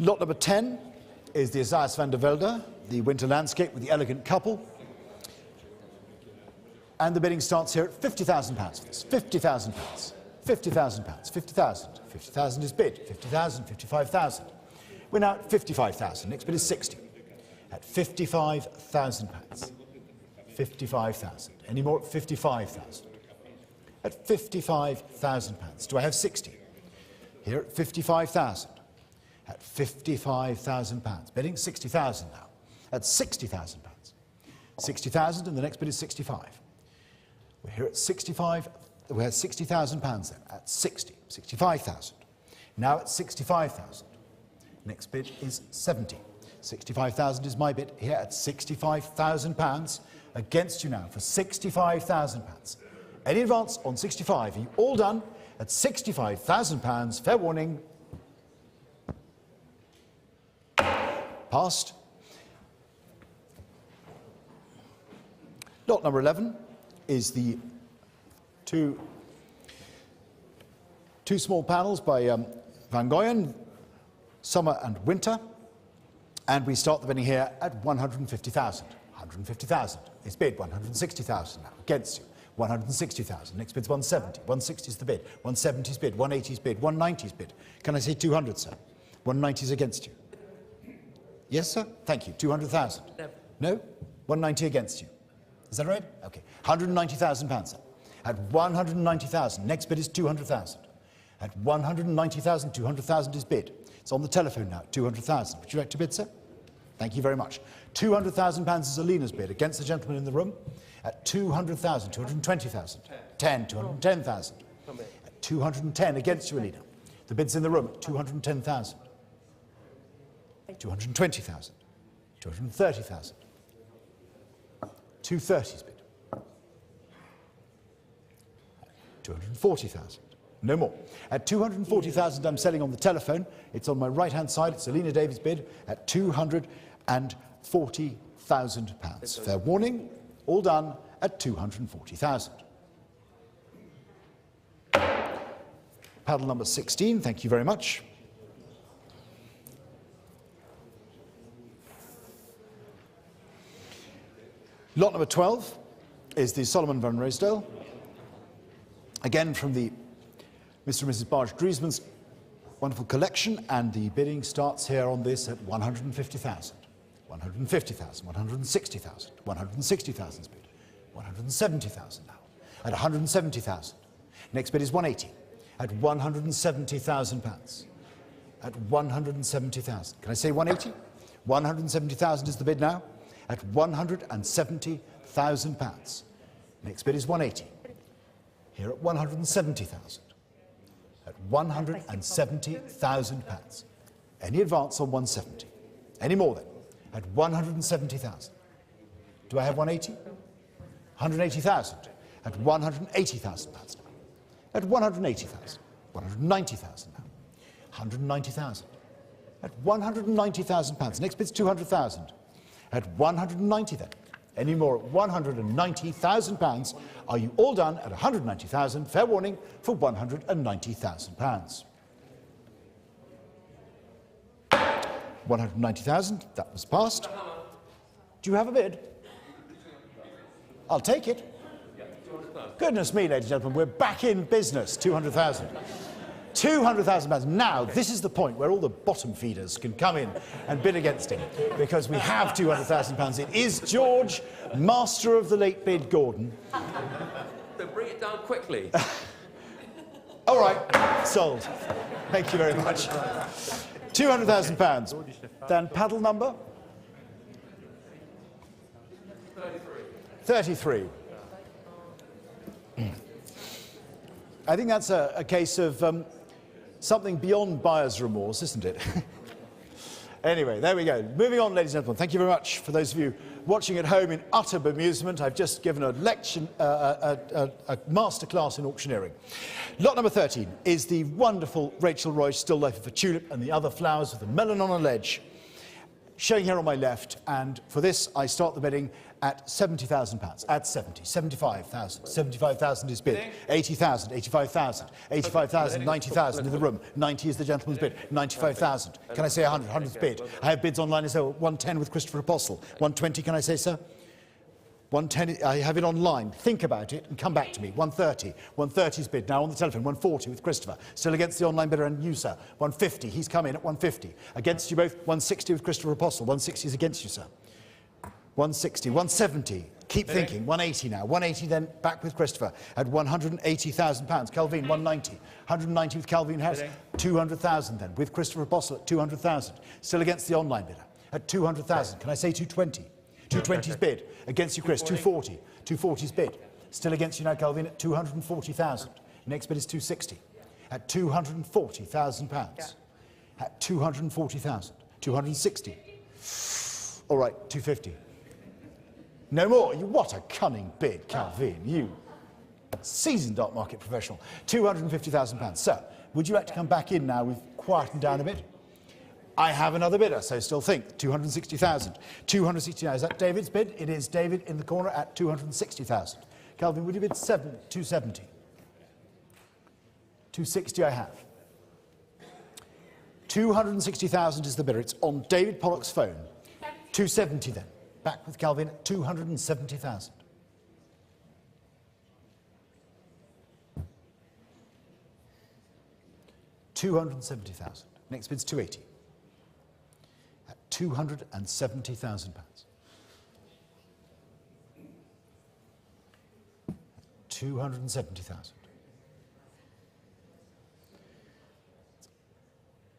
Lot number 10 is the Isaias van der Velde, the winter landscape with the elegant couple. And the bidding starts here at £50,000 for this. £50,000. £50,000. 50,000. 50,000 is bid. 50,000. 55,000. We're now at 55,000. Next bid is 60. At £55,000. 55,000. Any more at 55,000? At £55,000. Do I have 60? Here at 55,000. At £55,000. Bidding 60,000 now. At £60,000. 60,000 and the next bid is 65. We're here at 65, we're at £60,000 then, at 60, 65,000. Now at 65,000. Next bid is 70. 65,000 is my bid, here at £65,000. Against you now for £65,000. Any advance on 65, are you all done at £65,000? Fair warning. Passed. Lot number 11 is the two small panels by Van Goyen, Summer and Winter, and we start the bidding here at 150,000. 150,000 is bid. 160,000 now against you. 160,000. Next bid's 170. 160 is the bid. 170 is bid. 180 is bid. 190 is bid. Can I say 200, sir? 190 is against you. Yes, sir. Thank you. 200,000. No. 190 against you. Is that right? Okay. £190,000, sir. At 190,000, next bid is 200,000. At 190,000, 200,000 is bid. It's on the telephone now, 200,000. Would you like to bid, sir? Thank you very much. £200,000 is Alina's bid against the gentleman in the room. At 200,000, 220,000. 10, 210,000. At 210 against you, Alina. The bid's in the room at 210,000. 220,000. 230,000. 230's bid. 240,000. No more. At 240,000, I'm selling on the telephone. It's on my right-hand side. It's Alina Davies' bid at 240,000. £240,000. Fair warning, all done at 240,000. Paddle number 16, thank you very much. Lot number 12 is the Solomon van Roosdale, again from the Mr. and Mrs. Barge Driesman's wonderful collection, and the bidding starts here on this at 150,000, 150,000, 160,000, 160,000's bid, 170,000 now, at 170,000. Next bid is 180, at 170,000 pounds, at 170,000. Can I say 180? 170,000 is the bid now, at 170,000 pounds. Next bid is 180, here at 170,000. At 170,000 pounds. Any advance on 170? Any more then? At 170,000. Do I have 180? 180,000. At 180,000 pounds now. At 180,000. 190,000 now. 190,000. At 190,000 pounds. Next bid's 200,000. At 190 then. Any more at 190,000 pounds? Are you all done at 190,000? Fair warning for 190,000 pounds. 190,000, that was passed. Do you have a bid? I'll take it. Goodness me, ladies and gentlemen, we're back in business. 200,000. 200,000 pounds. Now, this is the point where all the bottom feeders can come in and bid against him, because we have 200,000 pounds. It is George, master of the late bid Gordon. So bring it down quickly. All right, sold. Thank you very much. 200,000 pounds. Then paddle number? 33. I think that's a case of something beyond buyer's remorse, isn't it? Anyway, there we go. Moving on, ladies and gentlemen. Thank you very much for those of you watching at home in utter bemusement. I've just given a lecture, a masterclass in auctioneering. Lot number 13 is the wonderful Rachel Ruysch still life of a tulip and the other flowers with the melon on a ledge, showing here on my left. And for this, I start the bidding at £70,000. At 70, 75,000. 75,000 is bid. 80,000, 85,000, 85,000, 90,000 in the room. 90 is the gentleman's bid. 95,000. Can I say 100? 100's bid. I have bids online as well. 110 with Christopher Apostle. 120, can I say, sir? 110, I have it online. Think about it and come back to me. 130. 130's bid now on the telephone. 140 with Christopher. Still against the online bidder and you, sir. 150. He's come in at 150. Against you both. 160 with Christopher Apostle. 160 is against you, sir. 160. 170. Keep thinking. 180 now. 180 then back with Christopher at £180,000. Calvin, 190. 190 with Calvin Harris. 200,000 then with Christopher Apostle at 200,000. Still against the online bidder at 200,000. Can I say 220? 220's bid. Against you, Chris, 240. 240's bid. Still against you now, Calvin, at 240,000. Next bid is 260. At £240,000. At 240,000. 260. All right, 250. No more. What a cunning bid, Calvin. You seasoned dark market professional. £250,000. Sir, would you like to come back in now? We've quietened down a bit. I have another bidder, so still think. 260,000. 260,000. Is that David's bid? It is David in the corner at 260,000. Calvin, would you bid 270? 260 I have. 260,000 is the bidder. It's on David Pollock's phone. 270 then. Back with Calvin at 270,000. £270,000. Next bid's 280. At £270,000. 270,000.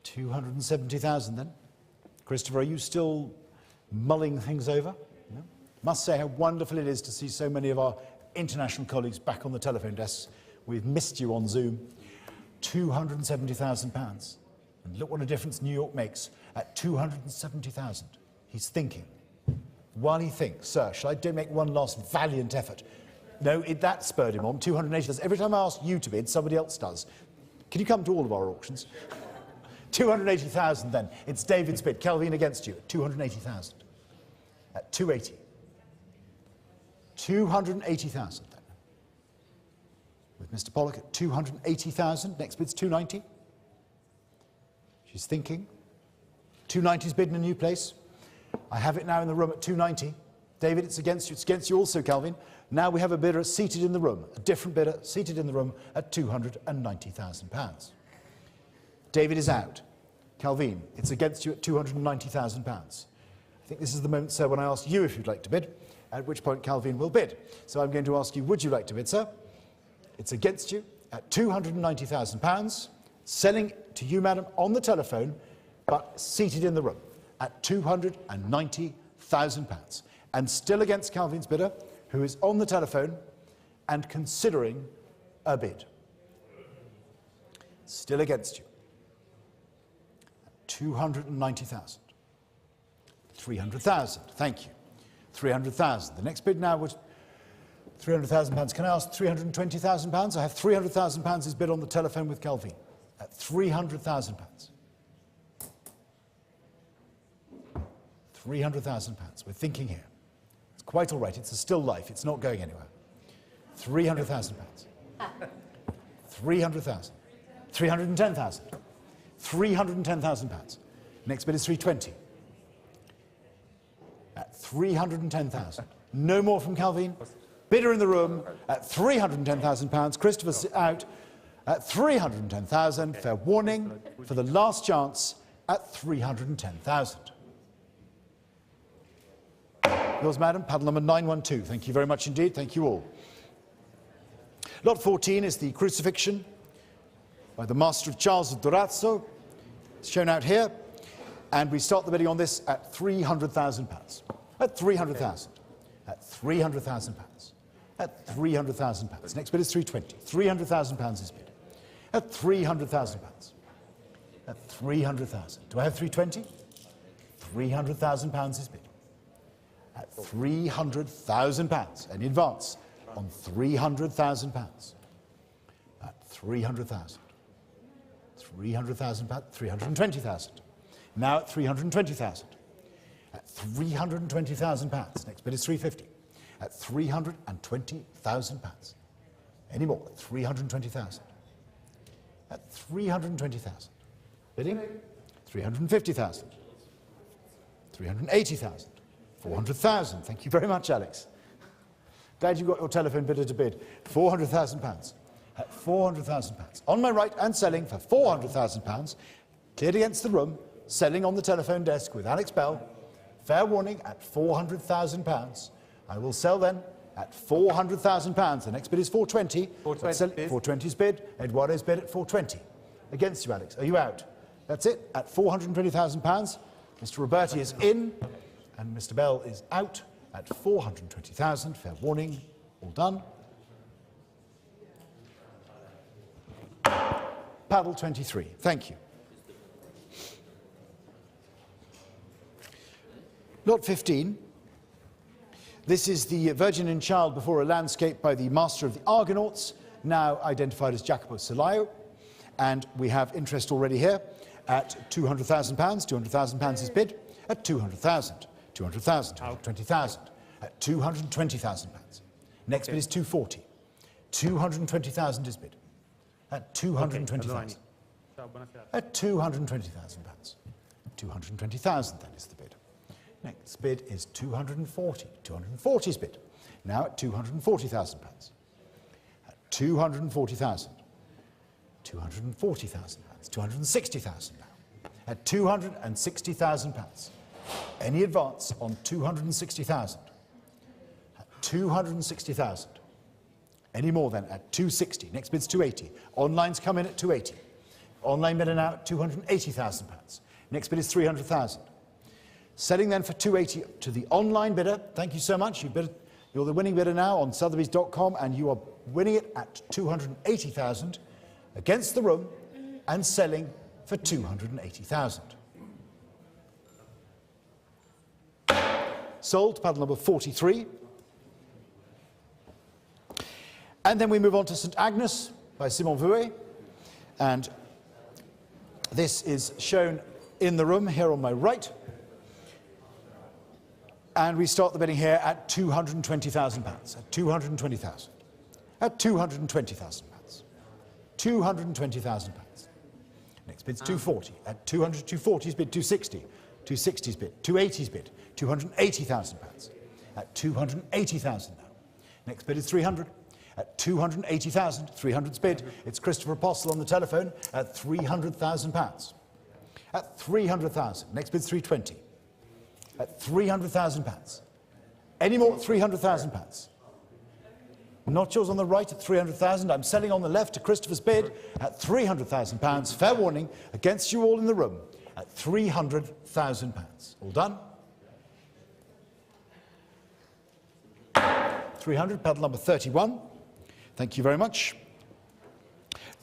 270,000 then. Christopher, are you still mulling things over? No? Must say how wonderful it is to see so many of our international colleagues back on the telephone desks. We've missed you on Zoom. £270,000. And look what a difference New York makes at 270,000. He's thinking. While he thinks, sir, shall I make one last valiant effort? No, that spurred him on. 280,000. Every time I ask you to bid, somebody else does. Can you come to all of our auctions? 280,000 then. It's David's bid. Calvin against you. 280,000. at 280. 280,000 then. With Mr. Pollock at 280,000. Next bid's 290. She's thinking. 290's bid in a new place. I have it now in the room at 290. David, it's against you. It's against you also, Calvin. Now we have a bidder seated in the room, a different bidder seated in the room at £290,000. David is out. Calvin, it's against you at £290,000. I think this is the moment, sir, when I ask you if you'd like to bid, at which point Calvin will bid. So I'm going to ask you, would you like to bid, sir? It's against you at £290,000, selling to you, madam, on the telephone, but seated in the room at £290,000. And still against Calvin's bidder, who is on the telephone and considering a bid. Still against you. 290,000. 300,000. Thank you. 300,000. The next bid now was £300,000. Can I ask £320,000? I have £300,000 is bid on the telephone with Calvin at £300,000. £300,000. We're thinking here. It's quite all right. It's a still life. It's not going anywhere. £300,000. 300,000. 310,000. £310,000. Next bid is 320. At 310,000. No more from Calvin. Bidder in the room at £310,000. Christopher's out at 310,000. Fair warning for the last chance at 310,000. Yours, madam, paddle number 912. Thank you very much indeed. Thank you all. Lot 14 is the Crucifixion by the Master of Charles of Durazzo. It's shown out here. And we start the bidding on this at £300,000. At 300,000. At £300,000. At £300,000. Next bid is 320. £300,000 is bid. At £300,000. At 300,000. Do I have 320? £300,000 is bid. At £300,000. Any advance on £300,000. At 300,000. £300,000. 320,000. Now at 320,000. At £320,000. Next bid is 350. At £320,000. Any more? At 320,000. At 320,000. Bidding? 350,000. 380,000. 400,000. Thank you very much, Alex. Glad you got your telephone bidder to bid. £400,000. At £400,000. On my right and selling for £400,000. Cleared against the room. Selling on the telephone desk with Alex Bell. Fair warning at £400,000. I will sell then at £400,000. The next bid is 420. 420's bid. Eduardo's bid at 420. Against you, Alex. Are you out? That's it. At £420,000. Mr. Roberti is in, and Mr. Bell is out at 420,000. Fair warning. All done. Paddle 23. Thank you. Lot 15. This is the Virgin and Child before a landscape by the Master of the Argonauts, now identified as Jacopo Solaio. And we have interest already here at £200,000. £200,000 is bid at 200,000. 200,000. 220,000. At £220,000. Next bid is 240. 220,000 is bid at 220,000. At £220,000. 220,000 then is the bid. Next bid is 240. 240's bid. Now at £240,000. At 240,000. 240,000 pounds. 260,000 now. At £260,000. Any advance on 260,000? At 260,000. Any more then at 260. Next bid's 280. Online's come in at 280. Online bidder now at £280,000. Next bid is 300,000. Selling then for 280 to the online bidder. Thank you so much. You're the winning bidder now on SOTHEBY'S.com, and you are winning it at 280,000 against the room and selling for 280,000. Sold, paddle number 43. And then we move on to St. Agnes by Simon Vouet. And this is shown in the room here on my right. And we start the bidding here at £220,000. At 220,000. At 220,000 pounds. 220,000 pounds. Next bid's 240. At 240's bid 260. 260's bid. 280's bid. 280,000 pounds. At 280,000 now. Next bid is 300. At 280,000. 300's bid. It's Christopher Apostle on the telephone at 300,000 pounds. At 300,000. Next bid's 320. At 300,000 pounds. Any more at 300,000 pounds? Not yours on the right at 300,000. I'm selling on the left to Christopher's bid at 300,000 pounds. Fair warning against you all in the room at 300,000 pounds. All done? 300, pedal number 31. Thank you very much.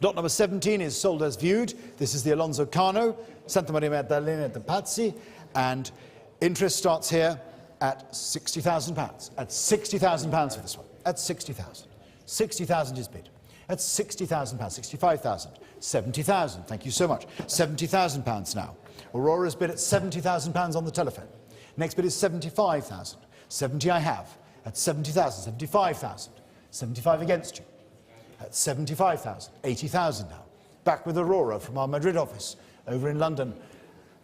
Lot number 17 is sold as viewed. This is the Alonso Cano, Santa Maria Maddalena de Pazzi, and interest starts here at £60,000. At £60,000 for this one. At 60,000. 60,000 is bid. At £60,000. 65,000. 70,000. Thank you so much. £70,000 now. Aurora's bid at £70,000 on the telephone. Next bid is 75,000. 70 I have. At 70,000. 75,000. 75 against you. At 75,000. 80,000 now. Back with Aurora from our Madrid office over in London.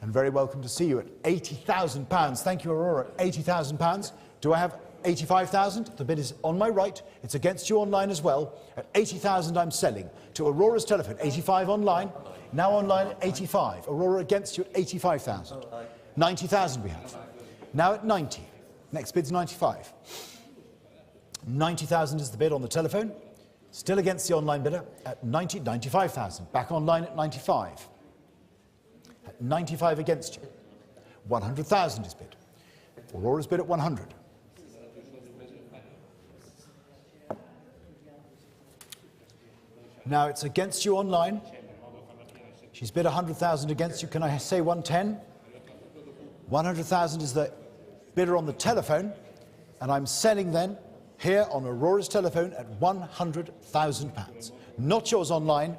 And very welcome to see you at £80,000. Thank you, Aurora. £80,000. Do I have 85,000? The bid is on my right. It's against you online as well. At 80,000 I'm selling to Aurora's telephone. 85 online. Now online at 85. Aurora against you at 85,000. 90,000 we have. Now at 90. Next bid's 95. 90,000 is the bid on the telephone. Still against the online bidder at 95,000. Back online at 95. At 95 against you. 100,000 is bid. Aurora's bid at 100. Now it's against you online. She's bid 100,000 against you. Can I say 110? 100,000 is the bidder on the telephone, and I'm selling then here on Aurora's telephone at £100,000. Not yours online,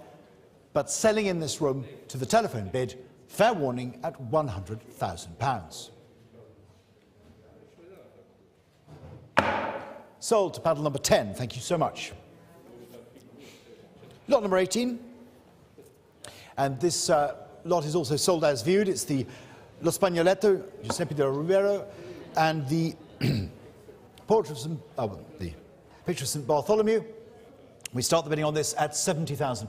but selling in this room to the telephone bid. Fair warning at £100,000. Sold to paddle number 10. Thank you so much. Lot number 18. And this lot is also sold as viewed. It's the Lo Spagnoletto, Giuseppe de Rivero, and the portrait of the picture of St Bartholomew. We start the bidding on this at £70,000.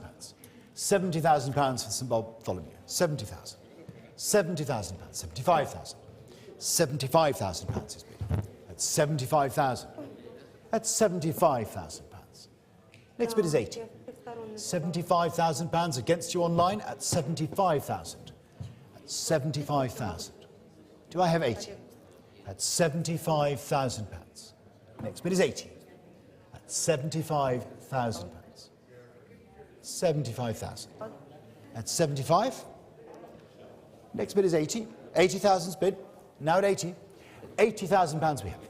£70,000 for St Bartholomew. 70,000. 70,000 pounds. 75,000. 75,000 pounds is bid. At 75,000. At 75,000 pounds. Next bid is 80. 75,000 pounds against you online at 75,000. At 75,000. Do I have 80? At 75,000 pounds. Next bid is 80. At 75,000 pounds. 75,000. At 75. Next bid is 80. 80,000's bid. Now at 80. 80,000 pounds we have.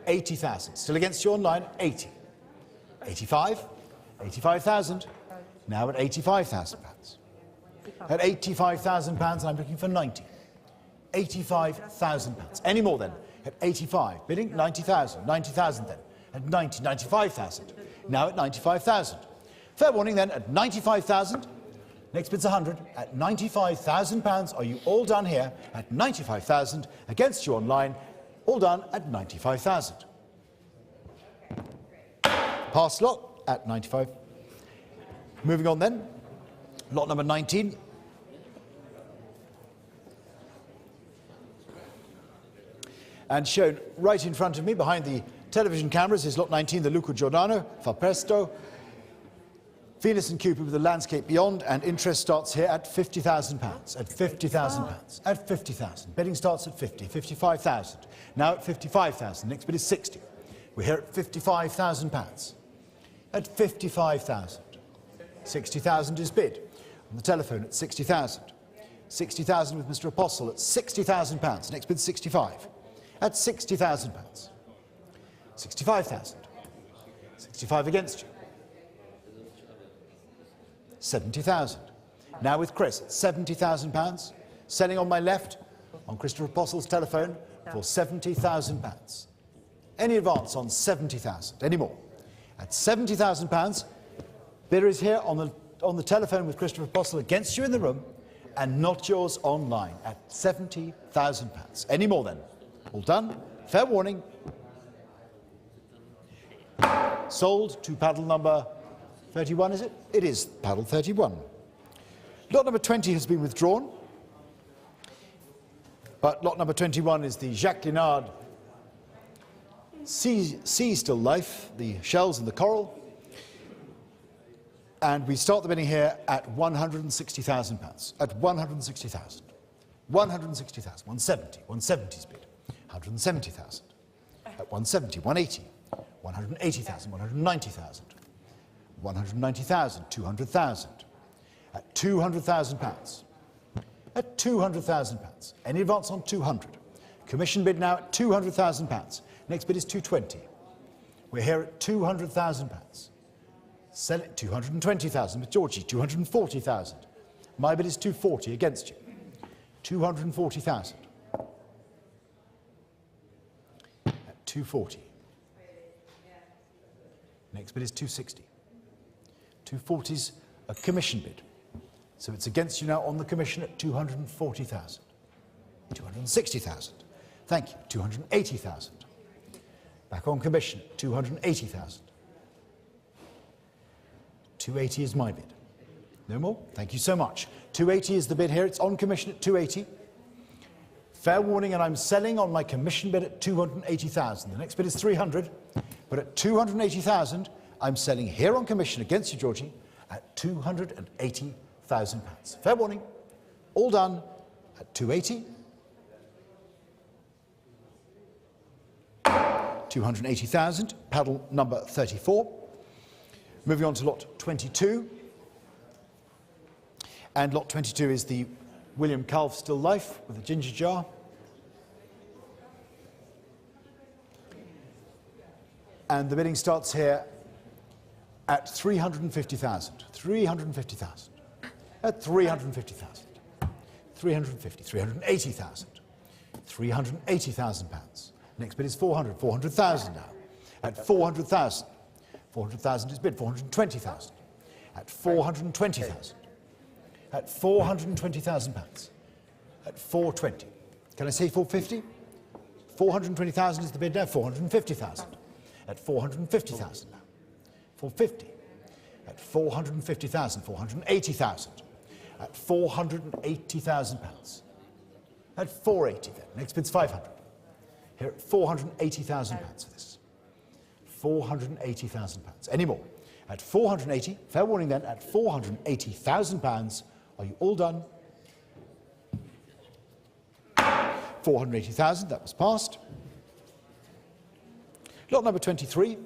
80,000. Still against you online. 80. 85. 85,000. Now at 85,000 pounds. At 85,000 pounds, I'm looking for 90. 85,000 pounds. Any more then? At 85. Bidding 90,000. 90,000 then. At 90. 95,000. Now at 95,000. Fair warning then at 95,000. Next bid's 100. At 95,000 pounds. Are you all done here? At 95,000. Against you online. All done at 95,000. Pass lot at 95. Moving on then. Lot number 19. And shown right in front of me, behind the television cameras, is lot 19, the Luca Giordano, Fa Presto. Venus and Cupid with the landscape beyond, and interest starts here at £50,000. At £50,000. At 50,000. Bidding starts at 50, 55,000. Now at 55,000. Next bid is 60. We're here at £55,000. At 55,000. 60,000 is bid. On the telephone at 60,000. 60,000 with Mr. Apostle at £60,000. Next bid 65. At £60,000. 65,000. 65 against you. 70,000. Now with Chris at £70,000. Selling on my left on Christopher Apostle's telephone for £70,000. Any advance on 70,000? Any more? At £70,000, bidder is here on the telephone with Christopher Postle against you in the room, and not yours online at £70,000. Any more then? All done? Fair warning. Sold to paddle number 31, is it? It is paddle 31. Lot number 20 has been withdrawn, but lot number 21 is the Jacques Linard Sea Still Life, the shells and the coral. And we start the bidding here at £160,000. At 160,000. 160,000. 170. 170's bid. 170,000. At 170. 180. 180,000. 190,000. 190,000. 200,000. At £200,000. At £200,000. Any advance on 200? Commission bid now at £200,000. Next bid is 220. We're here at £200,000. Sell it 220,000 with Georgie, 240,000. My bid is 240 against you. 240,000. At 240. Next bid is 260. 240's a commission bid. So it's against you now on the commission at 240,000. 260,000. Thank you. 280,000. Back on commission at 280,000. 280 is my bid. No more? Thank you so much. 280 is the bid here. It's on commission at 280. Fair warning, and I'm selling on my commission bid at 280,000. The next bid is 300, but at 280,000, I'm selling here on commission against you, Georgie, at £280,000. Fair warning. All done at 280. 280,000, paddle number 34. Moving on to lot 22. And lot 22 is the William Calf Still Life with a ginger jar. And the bidding starts here at 350,000. 350,000. At 350,000. 350, 380,000. 380,000 pounds. Next bid is 400. 400,000 now. At 400,000. 400,000 is bid. 420,000. At 420,000. At 420,000 pounds. At 420. Can I say 450? 420,000 is the bid now. 450,000. At 450,000 now. 450. At 450,000. 480,000. At 480,000 pounds. At 480 then. Next bid's 500. Here at 480,000 pounds for this. 480,000 pounds. Any more? At 480, fair warning then, at 480,000 pounds, are you all done? 480,000, that was passed. Lot number 23.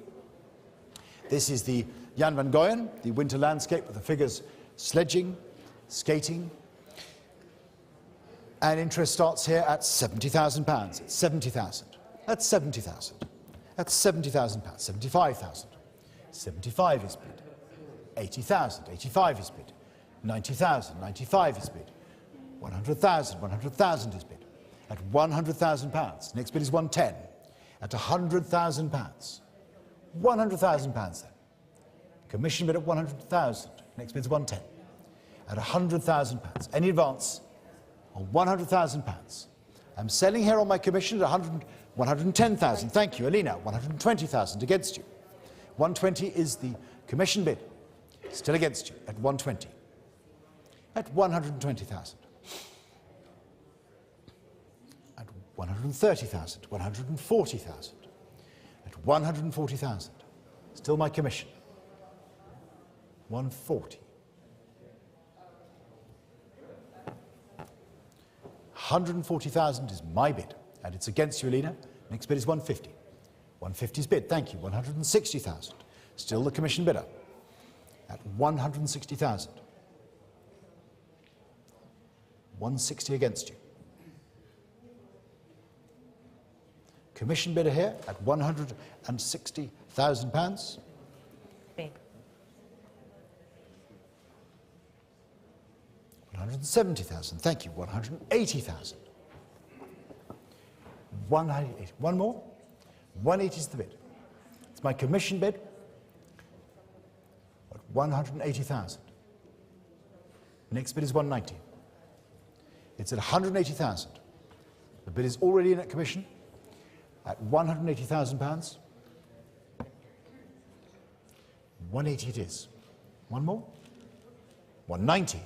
This is the Jan van Goyen, the winter landscape with the figures sledging, skating. And interest starts here at £70,000. It's 70,000. That's 70,000. That's 70,000 pounds. 75,000. 75 is bid. 80,000. 85 is bid. 90,000. 95 is bid. 100,000. 100,000 is bid. At 100,000 pounds. Next bid is 110. At 100,000 pounds. 100,000 pounds then. Commission bid at 100,000. Next bid is 110. At 100,000 pounds. Any advance on 100,000 pounds. I'm selling here on my commission at 110,000. Thank you, Alina. 120,000 against you. 120 is the commission bid. Still against you at 120. At 120,000. At 130,000. 140,000. At 140,000. Still my commission. 140. 140,000 is my bid, and it's against you, Alina. Next bid is 150. 150's bid, thank you. 160,000. Still the commission bidder at 160,000. 160 against you. Commission bidder here at £160,000. 170,000, thank you. 180,000. 180. One more. 180 is the bid. It's my commission bid at 180,000. Next bid is 190. It's at 180,000. The bid is already in at commission at £180,000. 180 it is. One more. 190.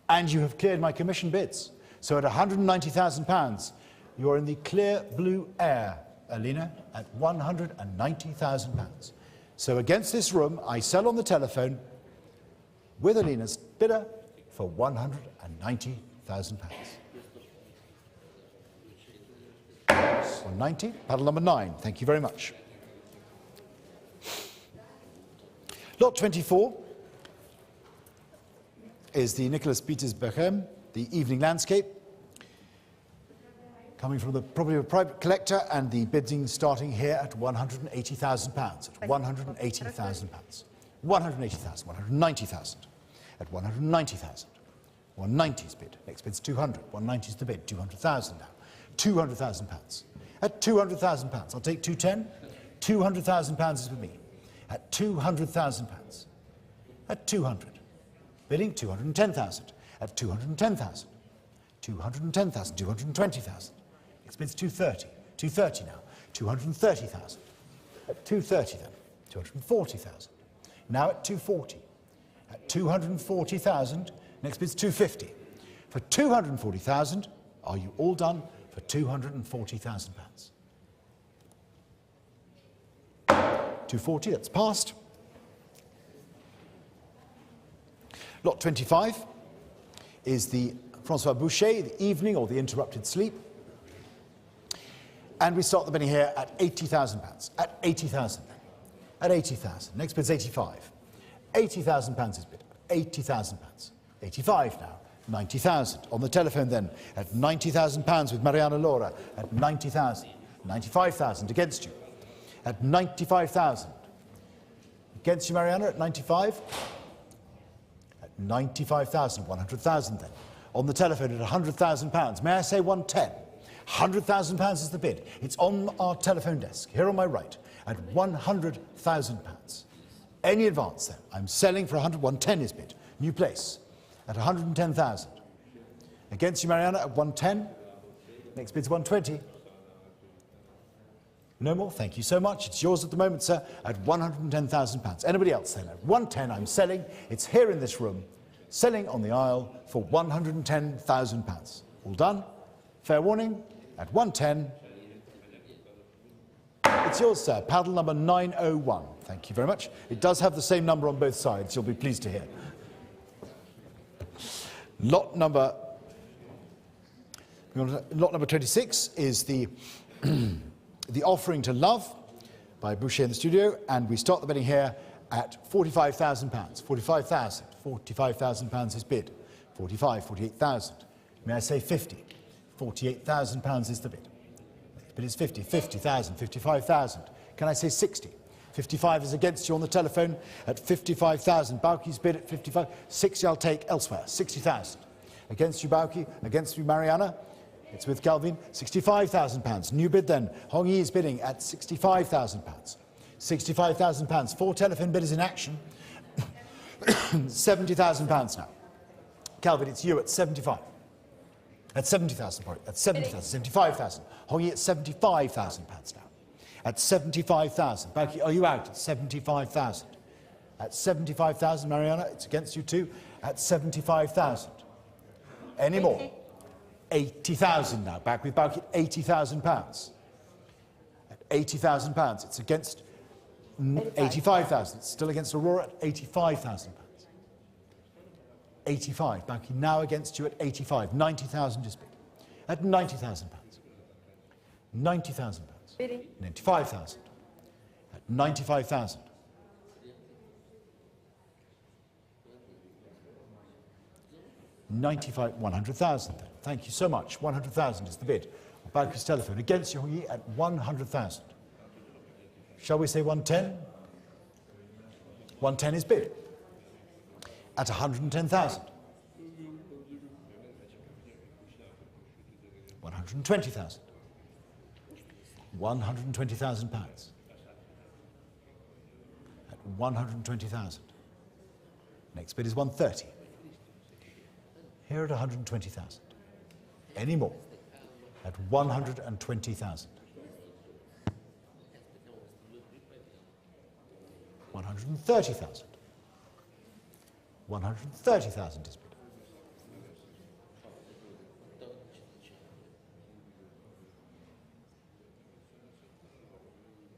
And you have cleared my commission bids. So at £190,000, you are in the clear blue air, Alina, at £190,000. So against this room, I sell on the telephone with Alina's bidder for £190,000. 190, paddle number 9. Thank you very much. Lot 24 is the Nicholas Peters Bechem, the Evening Landscape, coming from the property of a private collector, and the bidding starting here at £180,000. At £180,000. 180,000, 190,000. At 190,000. 190's bid. Next bid's 200. 190's the bid. 200,000 now. £200,000. At £200,000, I'll take 210. £200,000 is with me. At £200,000. At 200. Bidding 210,000. At 210,000. 210,000. 220,000. Next bid's 230. 230 now. 230,000. At 230 then. 240,000. Now at 240. At 240,000. Next bid's 250. For 240,000, are you all done? For £240,000. 240, that's passed. Lot 25 is the Francois Boucher, the Evening or the Interrupted Sleep. And we start the bidding here at £80,000. At 80,000. At 80,000. Next bid's 85. £80,000 is bid. £80,000. 85 now. 90,000. On the telephone then, at £90,000 with Mariana Laura, at 90,000. 95,000 against you. At 95,000. Against you, Mariana, at 95. At 95,000, 100,000 then. On the telephone at £100,000. May I say 110? £100,000 is the bid. It's on our telephone desk, here on my right, at £100,000. Any advance then? I'm selling for 110 is bid. New place. At 110,000. Against you, Mariana, at 110. Next bid's 120. No more? Thank you so much. It's yours at the moment, sir, at £110,000. Anybody else then? At 110, I'm selling. It's here in this room. Selling on the aisle for £110,000. All done? Fair warning. At 110. It's yours, sir. Paddle number 901. Thank you very much. It does have the same number on both sides. You'll be pleased to hear. Lot number 26 is the the Offering to Love by Boucher in the studio, and we start the bidding here at £45,000. 45,000. £45,000 is bid. 45, 48,000. May I say 50? £48,000 is the bid. Next bid is 50, 50,000, 55,000. Can I say 60? 55 is against you on the telephone at 55,000. Bauke's bid at 55. 60 I'll take elsewhere. 60,000. Against you, Bauke. Against you, Mariana. It's with Galvin. £65,000. New bid then. Hong Yi is bidding at £65,000. £65,000. 4 telephone bidders in action. £70,000 now. Calvin, it's you at 75. At 70,000, sorry. At 70,000. 75,000. Hong Yi at £75,000 now. At 75,000. Bauke, are you out? At 75,000. At 75,000, Mariana, it's against you too. At 75,000. Any more? 80,000 now. Back with Bauke at £80,000. At £80,000. It's against 85,000. It's still against Aurora at £85,000. 85. Bauke now against you at 85. 90,000 is bid. At £90,000. £90,000. 95,000. At 95,000. £100,000 then. Thank you so much. 100,000 is the bid. Bauke's telephone against you, Hong Yi, at 100,000. Shall we say 110? 110 is bid. At 110,000. 120,000. £120,000. At 120,000. Next bid is 130. Here at 120,000. Any more? At 120,000. 130,000. 130,000 is bid.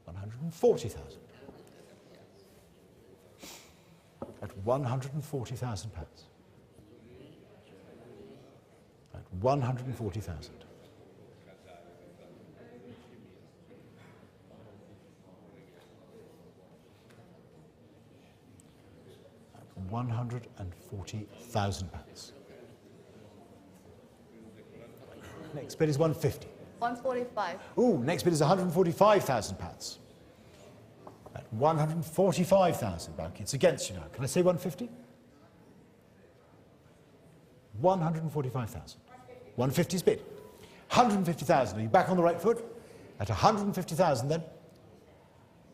140,000. At 140,000 pounds. At 140,000. At 140,000 pounds. Next bid is 150. 145. Ooh, next bid is 145,000 pounds. At 145,000, Balky. It's against you now. Can I say 150? 145,000. 150's bid. 150,000. Are you back on the right foot? At 150,000 then.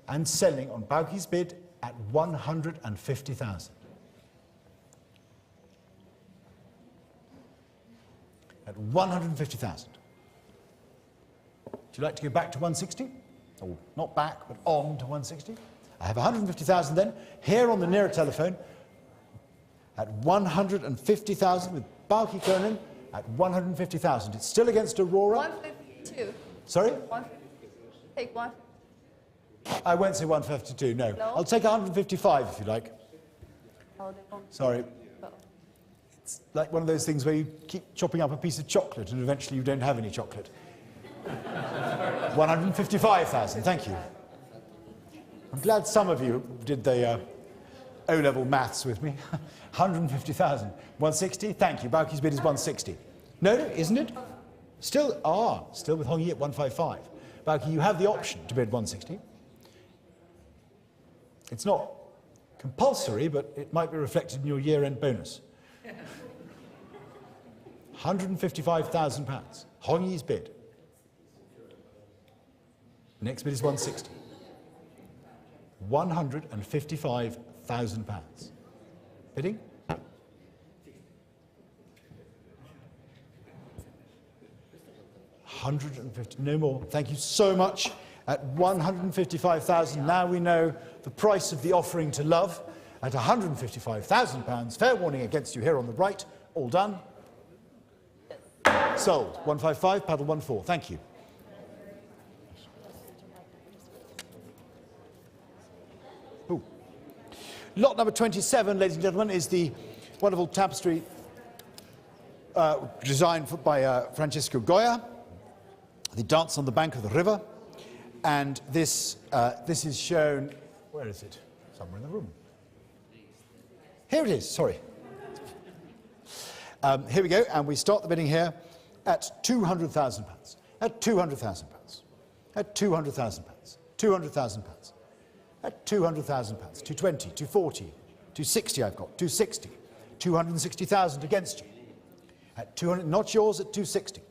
And selling on Balky's bid at 150,000. At 150,000. Would you like to go back to 160? Or not back, but on to 160? I have 150,000 then, here on the nearer telephone, at 150,000 with Balky Conan at 150,000. It's still against Aurora. 152. Sorry? 150. Take one. I won't say 152, no. I'll take 155 if you like. Oh, they won't. Sorry. It's like one of those things where you keep chopping up a piece of chocolate and eventually you don't have any chocolate. 155,000, thank you. I'm glad some of you did the O-level maths with me. 150,000. 160, thank you. Balky's bid is 160. No, isn't it? Still with Hongi at 155. Balky, you have the option to bid 160. It's not compulsory, but it might be reflected in your year-end bonus. £155,000. Hongi's bid. Next bid is 160. £155,000. Bidding? £150,000, no more. Thank you so much. At 155,000, now we know the price of the offering to love. At £155,000, fair warning against you here on the right. All done. Sold. 155, paddle 14. Thank you. Ooh. Lot number 27, ladies and gentlemen, is the wonderful tapestry designed by Francisco Goya, the Dance on the Bank of the River. And this is shown, where is it? Somewhere in the room. Here it is, sorry. Here we go, and we start the bidding here at £200,000. At £200,000. At £200,000. £200,000. At £200,000. 220, 240, 260 I've got, 260. 260,000 against you. At 200, not yours, at 260.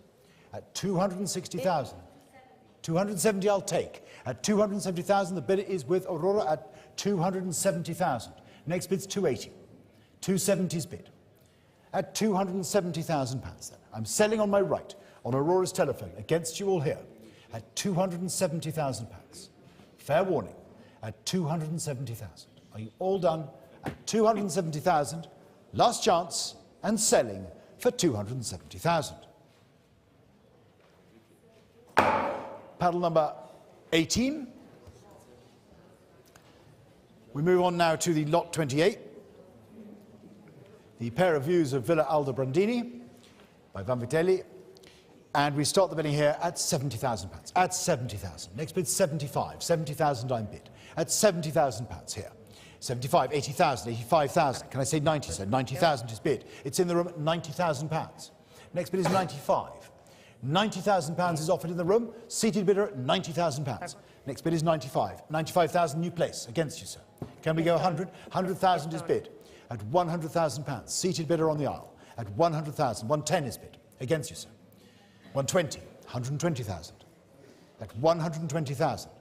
At 260,000. 270 I'll take. At 270,000, the bidder is with Aurora at 270,000. Next bid's 280. 270's bid. At £270,000 then. I'm selling on my right, on Aurora's telephone, against you all here, at £270,000. Fair warning, at 270,000. Are you all done? At 270,000, last chance, and selling for 270,000. Paddle number 18. We move on now to the lot 28. The pair of views of Villa Aldobrandini by Vanvitelli. And we start the bidding here at £70,000. At 70,000. Next bid 75. 70,000 I'm bid. At £70,000 here. 75, 80,000, 85,000. Can I say 90, sir? 90,000 is bid. It's in the room at £90,000. Next bid is 95. £90,000 is offered in the room. Seated bidder at £90,000. Next bid is 95. 95,000 new place. Against you, sir. Can we go 100? 100,000 is bid. At £100,000. Seated bidder on the aisle. At 100,000. 110 is bid. Against you, sir. 120. 120,000. At 120,000.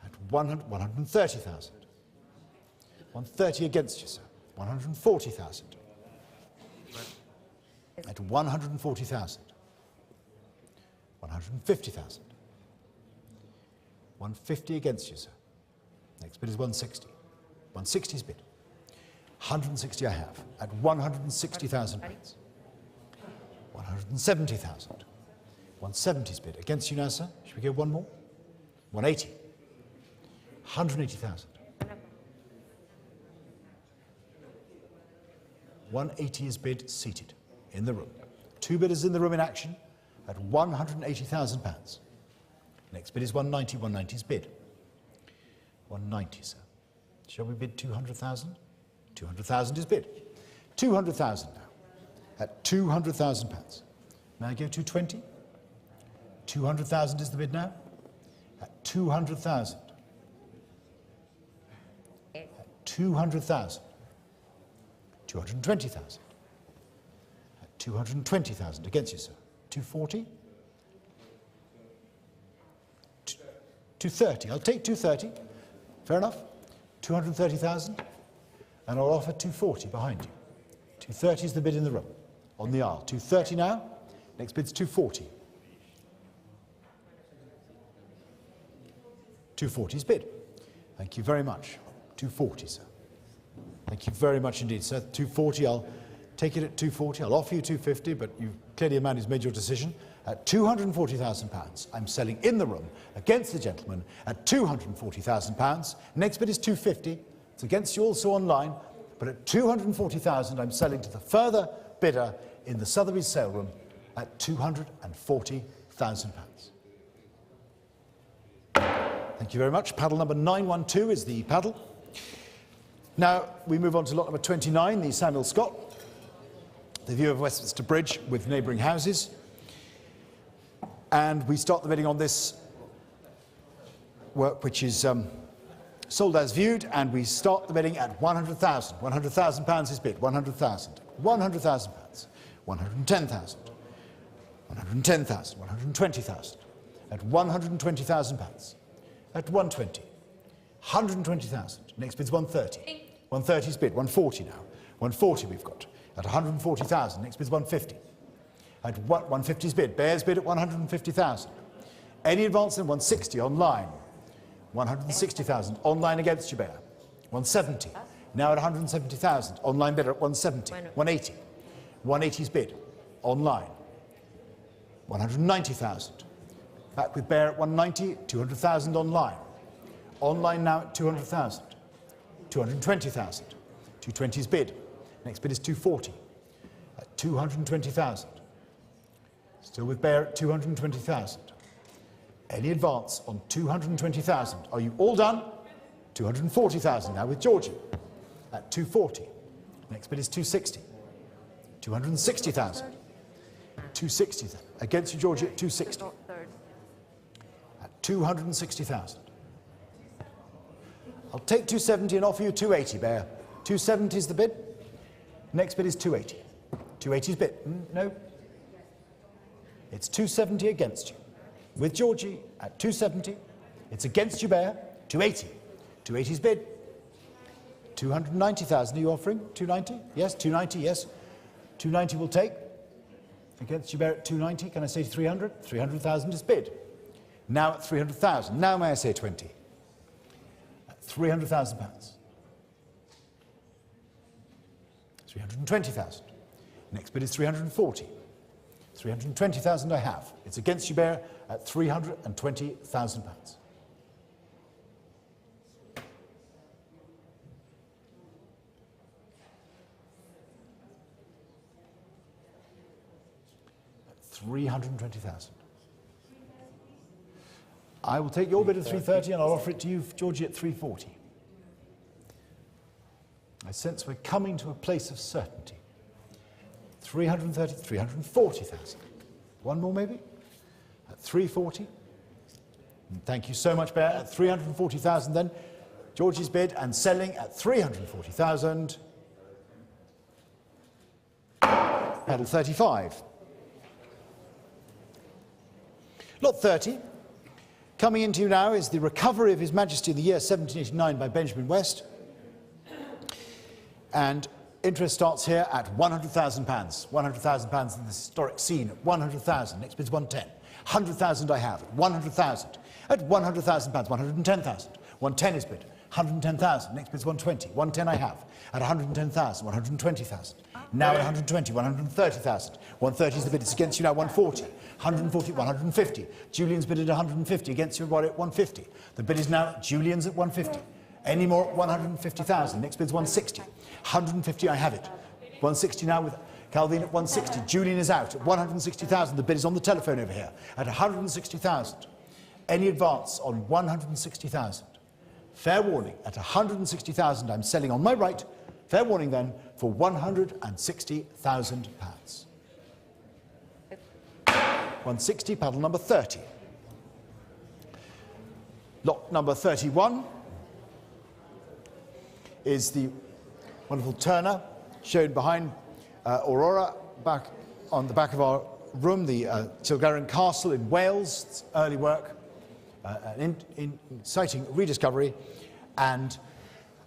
At 130,000. 130 against you, sir. 140,000. At 140,000. 150,000. 150 against you, sir. Next bid is 160. 160's bid. 160 I have. At 160,000 pounds. 170,000. 170's bid. Against you now, sir. Should we go one more? 180. 180,000. 180 is bid seated in the room. Two bidders in the room in action at 180,000 pounds. Next bid is 190. 190's bid. 190, sir. Shall we bid 200,000? 200,000 is bid. 200,000 now. At 200,000 pounds. May I go 220? 200,000 is the bid now. At 200,000. At 200,000. 220,000. At 220,000 against you, sir. 240. 230. I'll take 230. Fair enough. 230,000. And I'll offer 240 behind you. 230 is the bid in the room. On the aisle. 230 now. Next bid's 240. 240's bid. Thank you very much. 240, sir. Thank you very much indeed, sir. 240, I'll take it at 240. I'll offer you 250, but you've clearly a man who's made your decision. At £240,000, I'm selling in the room against the gentleman at £240,000. Next bid is 250. It's against you also online, but at 240,000, I'm selling to the further bidder in the Sotheby's sale room at £240,000. Thank you very much. Paddle number 912 is the paddle. Now we move on to lot number 29, the Samuel Scott. The view of Westminster Bridge with neighbouring houses. And we start the bidding on this work, which is sold as viewed, and we start the bidding at 100,000. 100,000 pounds is bid. 100,000. 100,000 pounds. 110,000. 110,000. 120,000. At 120,000 pounds. At 120. 120,000. Next bid's 130. 130's bid. 140 now. 140 we've got. At 140,000. Next bid's 150. At 150's bid. Bear's bid at 150,000. Any advance in 160 online. 160,000. Online against you, Bear. 170. Now at 170,000. Online bidder at 170. 180. 180's bid. Online. 190,000. Back with Bear at 190. 200,000 online. Online now at 200,000. 220,000. 220's bid. Next bid is 240. At 220,000. Still with Bear at 220,000. Any advance on 220,000. Are you all done? 240,000 now with Georgie. At 240. Next bid is 260. 260,000. 260. Against you, Georgie, at 260. At 260,000. I'll take 270 and offer you 280, Bear. 270 is the bid. Next bid is 280. 280's bid. No. It's 270 against you. With Georgie at 270. It's against you, Bear. 280. 280's bid. 290,000 are you offering? 290? Yes, 290, yes. 290 will take. Against you, Bear, at 290. Can I say 300? 300,000 is bid. Now at 300,000. Now may I say 20? At 300,000 pounds. 320,000. Next bid is 340. 320,000 I have. It's against you, Bear, at 320,000 pounds. At 320,000. I will take your bid at 330 and I'll offer it to you, Georgie, at 340. I sense we're coming to a place of certainty. 330, 340,000. One more maybe? At 340. And thank you so much, Bear. At 340,000 then. Georgie's bid and selling at 340,000. Pedal 35. Lot 30. Coming into you now is the recovery of His Majesty in the year 1789 by Benjamin West. And interest starts here at £100,000. £100,000 in this historic scene at 100,000. Next bid's 110. 100,000 I have at 100,000. At 100,000 pounds, 110,000. 110 is bid. 110,000. Next bid's 120. 110 I have at 110,000. 120,000. Now at 120. 130,000. 130 is the bid. It's against you now. 140. 140. 150. Julian's bid at 150. Against you at 150. The bid is now Julian's at 150. Any more at 150,000. Next bid's 160. 150 I have it. 160 now with Calvin at 160. Julian is out at 160,000. The bid is on the telephone over here at 160,000. Any advance on 160,000. Fair warning at 160,000. I'm selling on my right. Fair warning then for £160,000. 160, paddle number 30. Lot number 31 is the wonderful Turner shown behind Aurora, back on the back of our room, the Cilgarran Castle in Wales. It's early work, an exciting rediscovery, and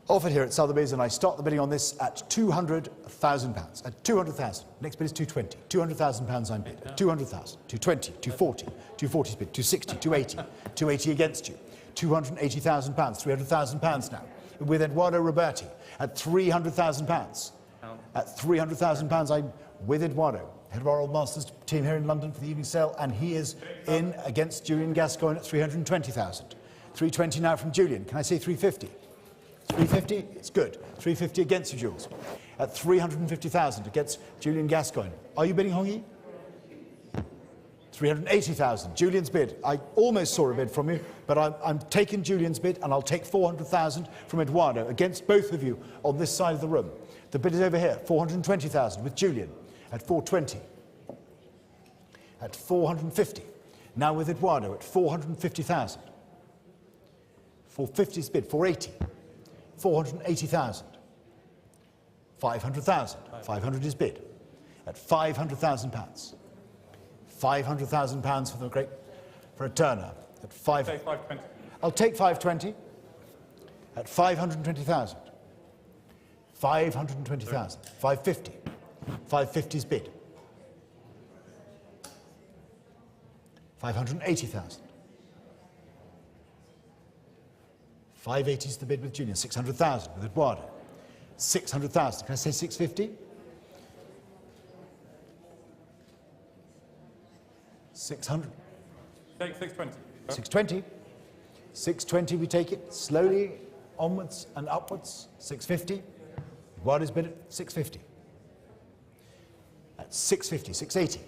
offered here at Sotheby's, and I start the bidding on this at £200,000. At 200,000. Next bid is 220. £200,000 I'm bid. At 200,000. 220. 240. 240's bid. 260. 280. 280 against you. £280,000. £300,000 now. With Eduardo Roberti at £300,000. At £300,000 I'm with Eduardo, head of our Old Masters team here in London for the evening sale, and he is in against Julian Gascoigne at £320,000. 320 now from Julian. Can I say 350? 350? It's good. 350 against you, Jules. At 350,000 against Julian Gascoigne. Are you bidding, Hongi? 380,000. Julian's bid. I almost saw a bid from you, but I'm taking Julian's bid, and I'll take 400,000 from Eduardo against both of you on this side of the room. The bid is over here, 420,000 with Julian at 420. At 450. Now with Eduardo at 450,000. 450's bid, 480. 480,000. 500,000. 500 is bid. At £500,000. £500,000 for a Turner. At 520. I'll take 520. At 520,000. 520,000. 550. 550's bid. 580,000. 580's the bid with Julian. 600,000 with Eduardo. 600,000. Can I say 650? 600. Take 620. 620. 620 we take it slowly onwards and upwards. 650. Eduardo's bid at 650. At 650. 680.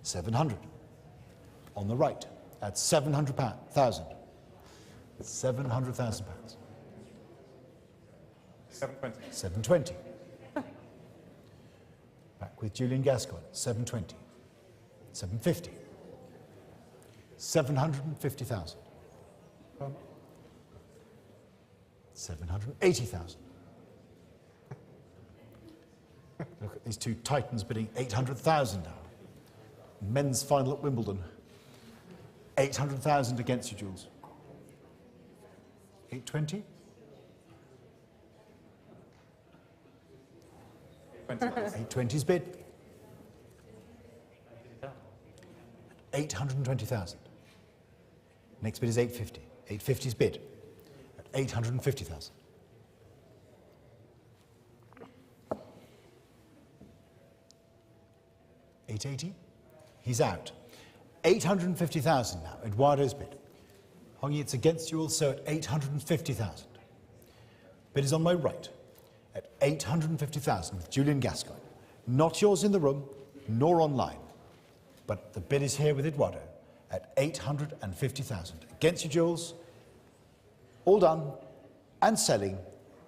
700. On the right. At £700,000. £700,000. 720. 720. Back with Julian Gascoigne. 720. 750. 750,000. 780,000. Look at these two titans bidding 800,000 now. Men's final at Wimbledon. 800,000 against you, Jules. 820? 820's bid. 820,000. Next bid is 850. 850's bid at 850,000. 880. He's out. 850,000 now. Eduardo's bid. Hongi, it's against you also at 850,000. Bid is on my right at 850,000 with Julian Gascoigne. Not yours in the room, nor online. But the bid is here with Eduardo at 850,000. Against you, Jules. All done and selling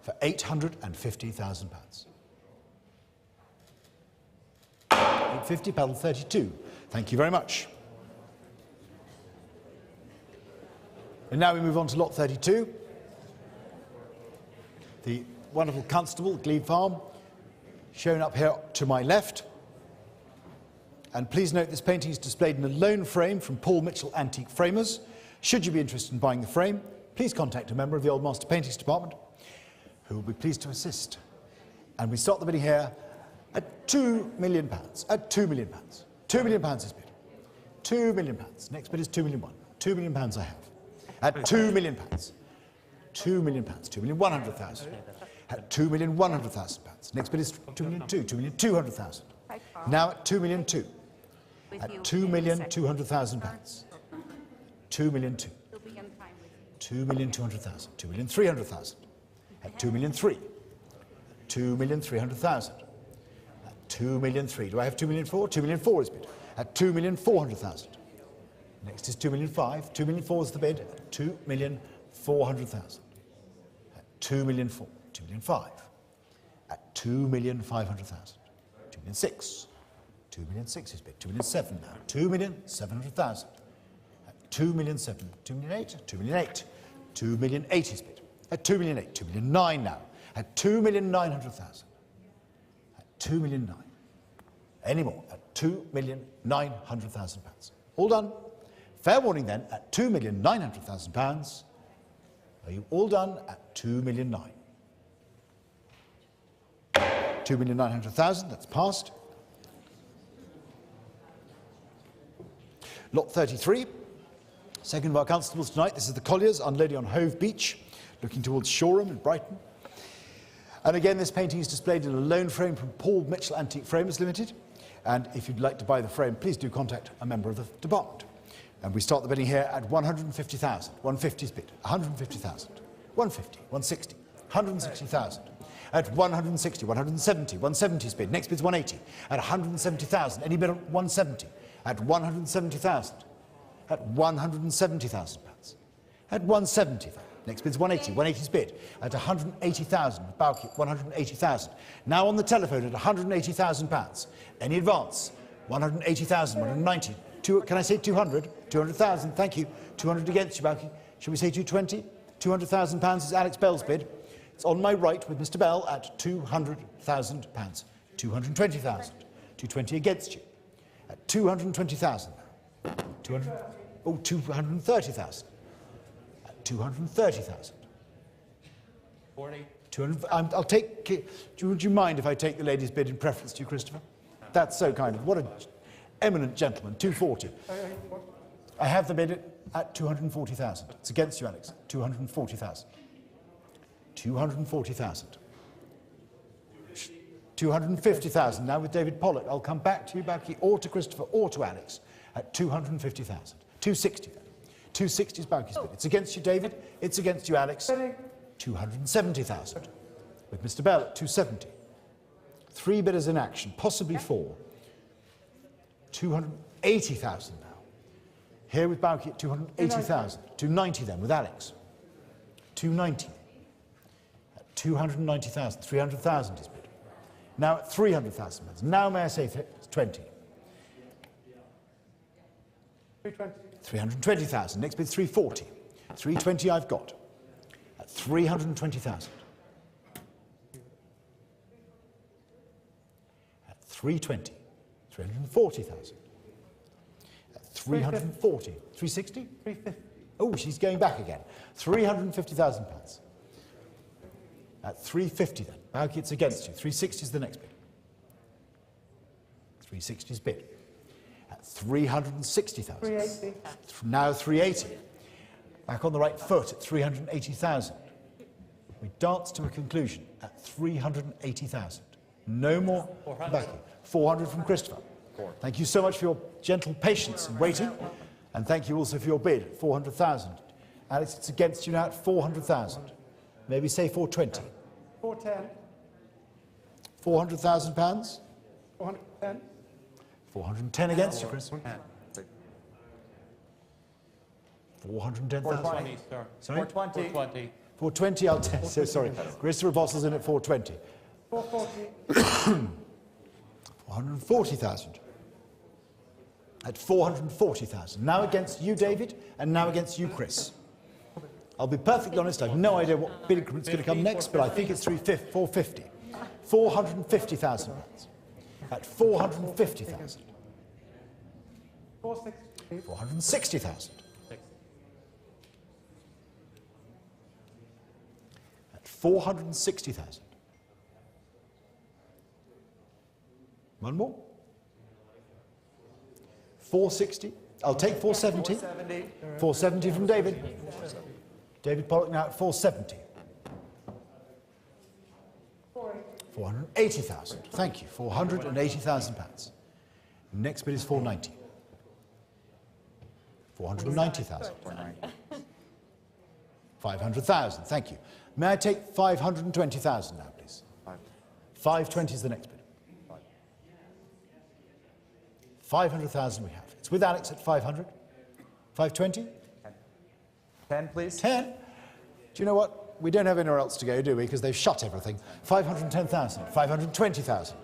for £850,000. 850, paddle 32. Thank you very much. And now we move on to lot 32. The wonderful Constable, Glebe Farm, shown up here to my left. And please note this painting is displayed in a loan frame from Paul Mitchell Antique Framers. Should you be interested in buying the frame, please contact a member of the Old Master Paintings Department who will be pleased to assist. And we start the bidding here at £2 million. At £2 million. £2 million is bid. £2 million. Next bid is £2 million. £2 million I have. At £2 million. £2 million. £2,100,000. At £2,100,000. Next bid is £2,200,000. Now at £2,200,000. At £2,200,000. £2,200,000. £2,200,000. £2,300,000. At £2,300,000. £2,300,000. At £2,300,000. Do I have £2,400,000? £2,400,000 is bid. At £2,400,000. Next is £2,500,000. £2,400,000 is the bid. At £2,400,000. At £2,400,000. £2,500,000. At £2,500,000. £2,600,000. £2,600,000 is bid. £2,700,000 now. £2,700,000. At £2,700,000. £2,800,000. £2,800,000. £2,800,000 is bid. At £2,800,000. £2,900,000 now. At £2,900,000. At £2,900,000. Any more? At £2,900,000. All done. Fair warning then, at £2,900,000. Are you all done at £2,900,000? £2,900,000, that's passed. Lot 33, second of our constables tonight. This is the Colliers unloading on Hove Beach, looking towards Shoreham in Brighton. And again, this painting is displayed in a loan frame from Paul Mitchell Antique Framers Limited. And if you'd like to buy the frame, please do contact a member of the department. And we start the bidding here at £150,000. 150 is bid. 150,000. 150, 160, 160,000. At 160, 170, 170 is bid. Next bid's 180. At 170,000. Any bid at 170? At 170,000. At 170,000 pounds. At 170. Next bid's 180. 180 is bid. At 180,000. Balky, 180,000. Now on the telephone at 180,000 pounds. Any advance? 180,000. 190. Can I say 200? 200,000. Thank you. 200 against you, Balky. Shall we say 220? 200,000 pounds is Alex Bell's bid. It's on my right with Mr. Bell at 200,000 pounds. 220,000. 220 against you. At 220,000. 230,000. At 230,000. 40. 200. I'll take. Would you mind if I take the lady's bid in preference to you, Christopher? That's so kind of. What an eminent gentleman. 240. I have the bid at 240,000. It's against you, Alex. 240,000. 240,000. 250,000 now with David Pollock. I'll come back to you, Balky, or to Christopher, or to Alex at 250,000. 260 then. 260 is Balky's bid. It's against you, David. It's against you, Alex. 270,000 with Mr. Bell at 270. Three bidders in action, possibly four. 280,000 now. Here with Balky at 280,000. 290 then with Alex. 290. At 290,000. 300,000 is bid. Now at 300,000 pounds. Now may I say 20? 320,000. Next bid 340. 320 I've got. At 320,000. At 320. 340,000. At 340. 360? 350. Oh, she's going back again. 350,000 pounds. At 350 then. Balky, it's against you. 360 is the next bid. 360 is bid. At 360,000. 380. Now 380. Back on the right foot at 380,000. We dance to a conclusion at 380,000. No more. 400. 400 from Christopher. Thank you so much for your gentle patience in waiting. And thank you also for your bid at 400,000. Alex, it's against you now at 400,000. Maybe say 420. 410. 400,000 pounds? 410. 410 against you, Chris. 410,000. 420, sir. Sorry? 420. 420. 420, I'll tell. So sorry. Christopher Bottle's in at 420. 440. 440,000. At 440,000. Now against you, David, and now against you, Chris. I'll be perfectly honest, I have no idea what bid increment's going to come next, but I think it's 450. 450,000 pounds. At 450,000. 460,000. At 460,000. One more. 460. I'll take 470. 470 from David. David Pollock now at 470. 480,000. Thank you. 480,000 pounds. Next bid is 490. 490,000. 500,000. Thank you. May I take 520,000 now, please? 520 is the next bid. 500,000 we have. It's with Alex at 500. 520? 10, please. 10? Do you know what? We don't have anywhere else to go, do we? Because they've shut everything. 510,000. 520,000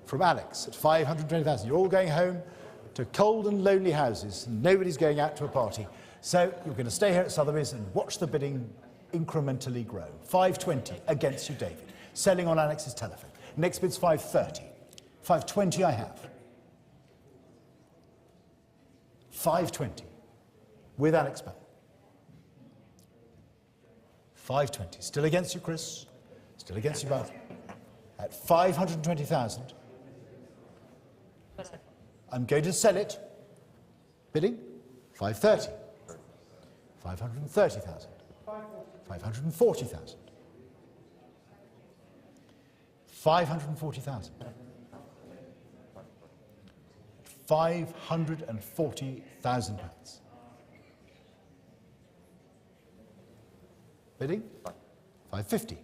from Alex at 520,000. You're all going home to cold and lonely houses. And nobody's going out to a party. So you're going to stay here at Sotheby's and watch the bidding incrementally grow. 520 against you, David. Selling on Alex's telephone. Next bid's 530. 520 I have. 520 with Alex Bell. 520. Still against you, Chris. Still against you both. At 520,000. I'm going to sell it. Bidding? 530. 530,000. 540,000. 540,000. 540,000 pounds. Bidding? 550.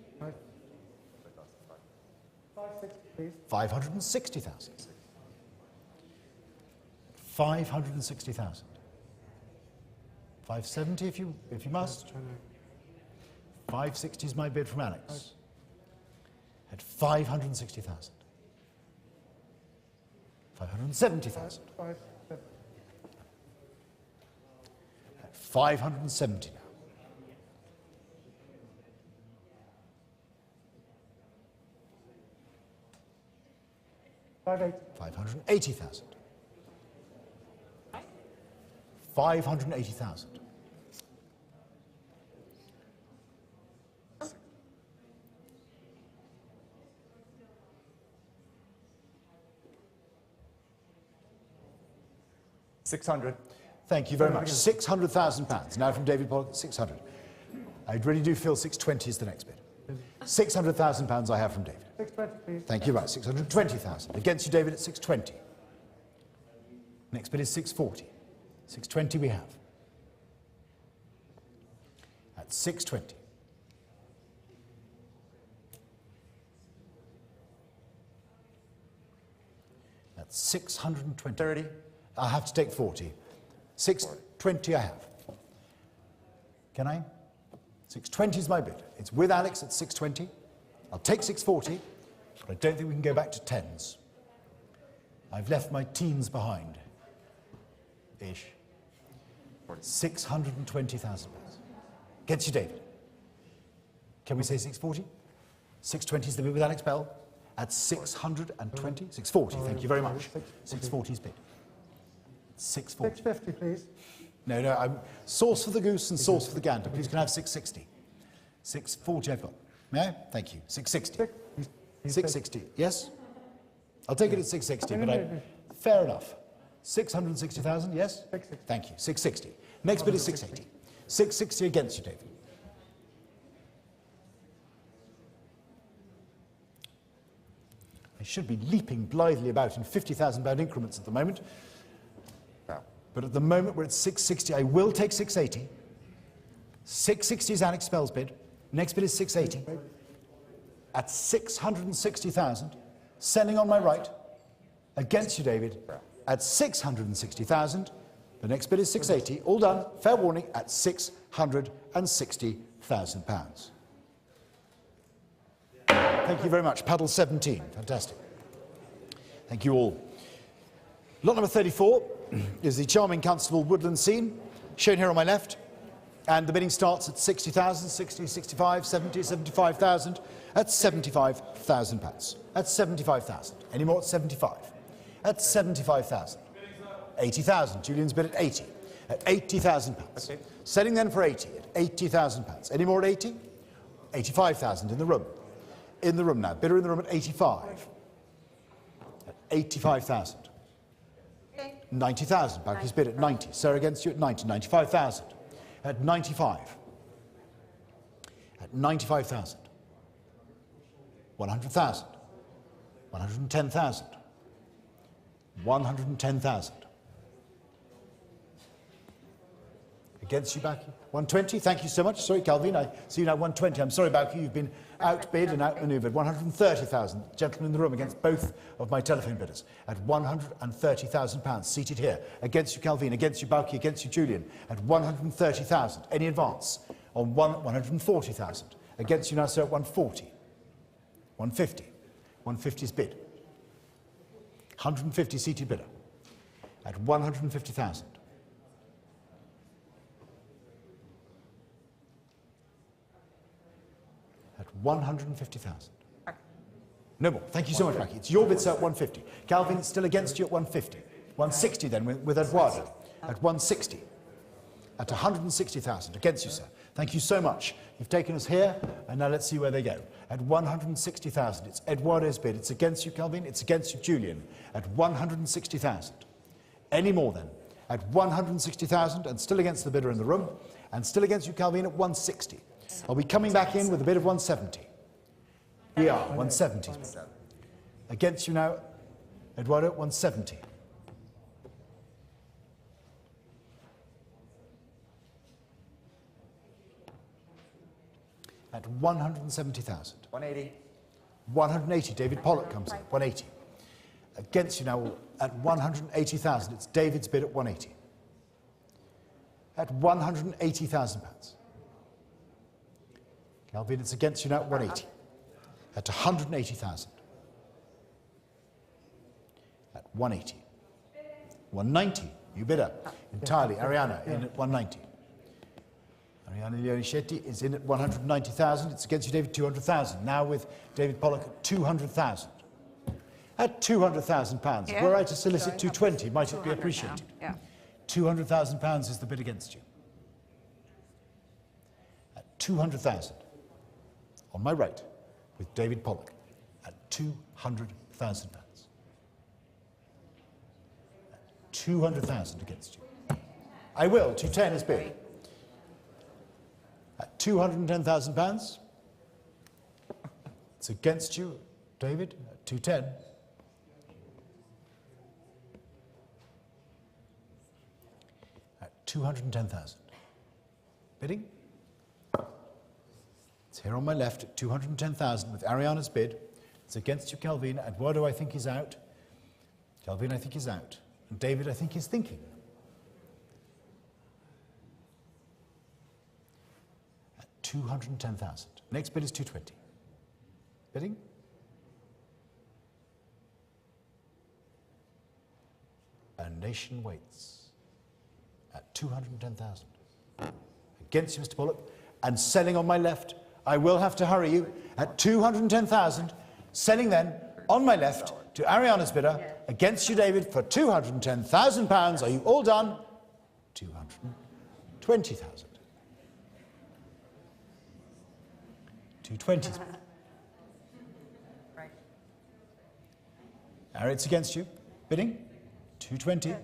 560,000. 560,000. 570 if you must. 560 is my bid from Alex. At 560,000. 570,000. At 570 now. 580,000. 580,000. 600. Thank you very much. 600,000 pounds. Now from David Pollock, 600. I really do feel 620 is the next bid. 600,000 pounds I have from David. 620, please. Thank you, right. 620,000. Against you, David, at 620. Next bid is 640. 620 we have. At 620. That's 620. 30. I'll have to take 40. 620 I have. Can I? 620 is my bid. It's with Alex at 620. I'll take 640, but I don't think we can go back to tens. I've left my teens behind. Ish. 620,000 pounds. Gets you, David. Can we say 640? 620 is the bid with Alex Bell. At 620? 640, thank you very much. 640 is bid. 640. 650, please. No, I'm sauce for the goose and sauce for the gander. Please can I have 660? 640 I've got. May I? Thank you. 660. 660, yes? I'll take it at 660, but fair enough. 660,000, yes? 660. Thank you. 660. Next bid is 680. 660 against you, David. I should be leaping blithely about in £50,000 increments at the moment. But at the moment we're at 660. I will take 680. 660 is Alex Bell's bid. Next bid is 680. At 660,000. Selling on my right. Against you, David. At 660,000. The next bid is 680. All done. Fair warning. At £660,000. Thank you very much. Paddle 17. Fantastic. Thank you all. Lot number 34 is the charming Constable woodland scene, shown here on my left. And the bidding starts at 60,000, 60, 65, 70, 75,000, at £75,000. At 75,000. Any more at 75? At 75,000. 80,000. Julian's bid at 80. At £80,000. Okay. Selling then for 80 at £80,000. Any more at 80? 85,000 in the room. In the room now. Bidder in the room at 85. At 85,000. 90,000. Back his bid at 90. Sir against you at 90. 95,000. At 95. At 95,000. 100,000. 110,000. 110,000. Against you, Bauke. 120. Thank you so much. Sorry, Calvin. I see you now 120. I'm sorry, Bauke. You've been outbid and outmaneuvered. 130,000. Gentleman in the room against both of my telephone bidders at £130,000. Seated here. Against you, Calvin. Against you, Bauke. Against you, Julian. At 130,000. Any advance on 140,000. Against you now, sir, at 140. 150. 150's bid. 150 seated bidder at 150,000. At 150,000. No more. Thank you so much, Bauke. It's your bid, sir, at 150. Calvin, it's still against you at 150. 160 then with Eduardo at 160. At 160,000. Against you, sir. Thank you so much. You've taken us here, and now let's see where they go. At 160,000, it's Eduardo's bid. It's against you, Calvin. It's against you, Julian. At 160,000. Any more then? At 160,000, and still against the bidder in the room, and still against you, Calvin, at 160. Are we coming back in with a bid of 170? We are. 170. Against you now, Eduardo, 170. At 170,000. 180. 180, David Pollock comes in, 180. Against you now at 180,000, it's David's bid at 180. At £180,000. Calvin, it's against you now at 180. At 180,000. At 180. 190, you bidder, entirely, Ariana, in at 190. Ariana Leonicetti is in at 190,000. It's against you, David, 200,000. Now with David Pollock at 200,000. At £200,000, Yeah. were I to solicit 220, might it be appreciated? Yeah. £200,000 is the bid against you. At 200,000, on my right, with David Pollock, at £200,000. 200,000 against you. I will, 210 is bid. At £210,000, it's against you, David, at 210. At 210,000. Bidding? It's here on my left at 210,000 with Ariana's bid. It's against you, Calvin. Eduardo, I think, is out. Calvin, I think, is out. And David, I think, is thinking. At 210,000. Next bid is 220. Bidding? A nation waits at 210,000. Against you, Mr. Pollock. And selling on my left, I will have to hurry you, at 210,000. Selling then, on my left, to Ariana's bidder, against you, David, for £210,000. Are you all done? 220,000. 220. Right. Ari, it's against you. Bidding? 220.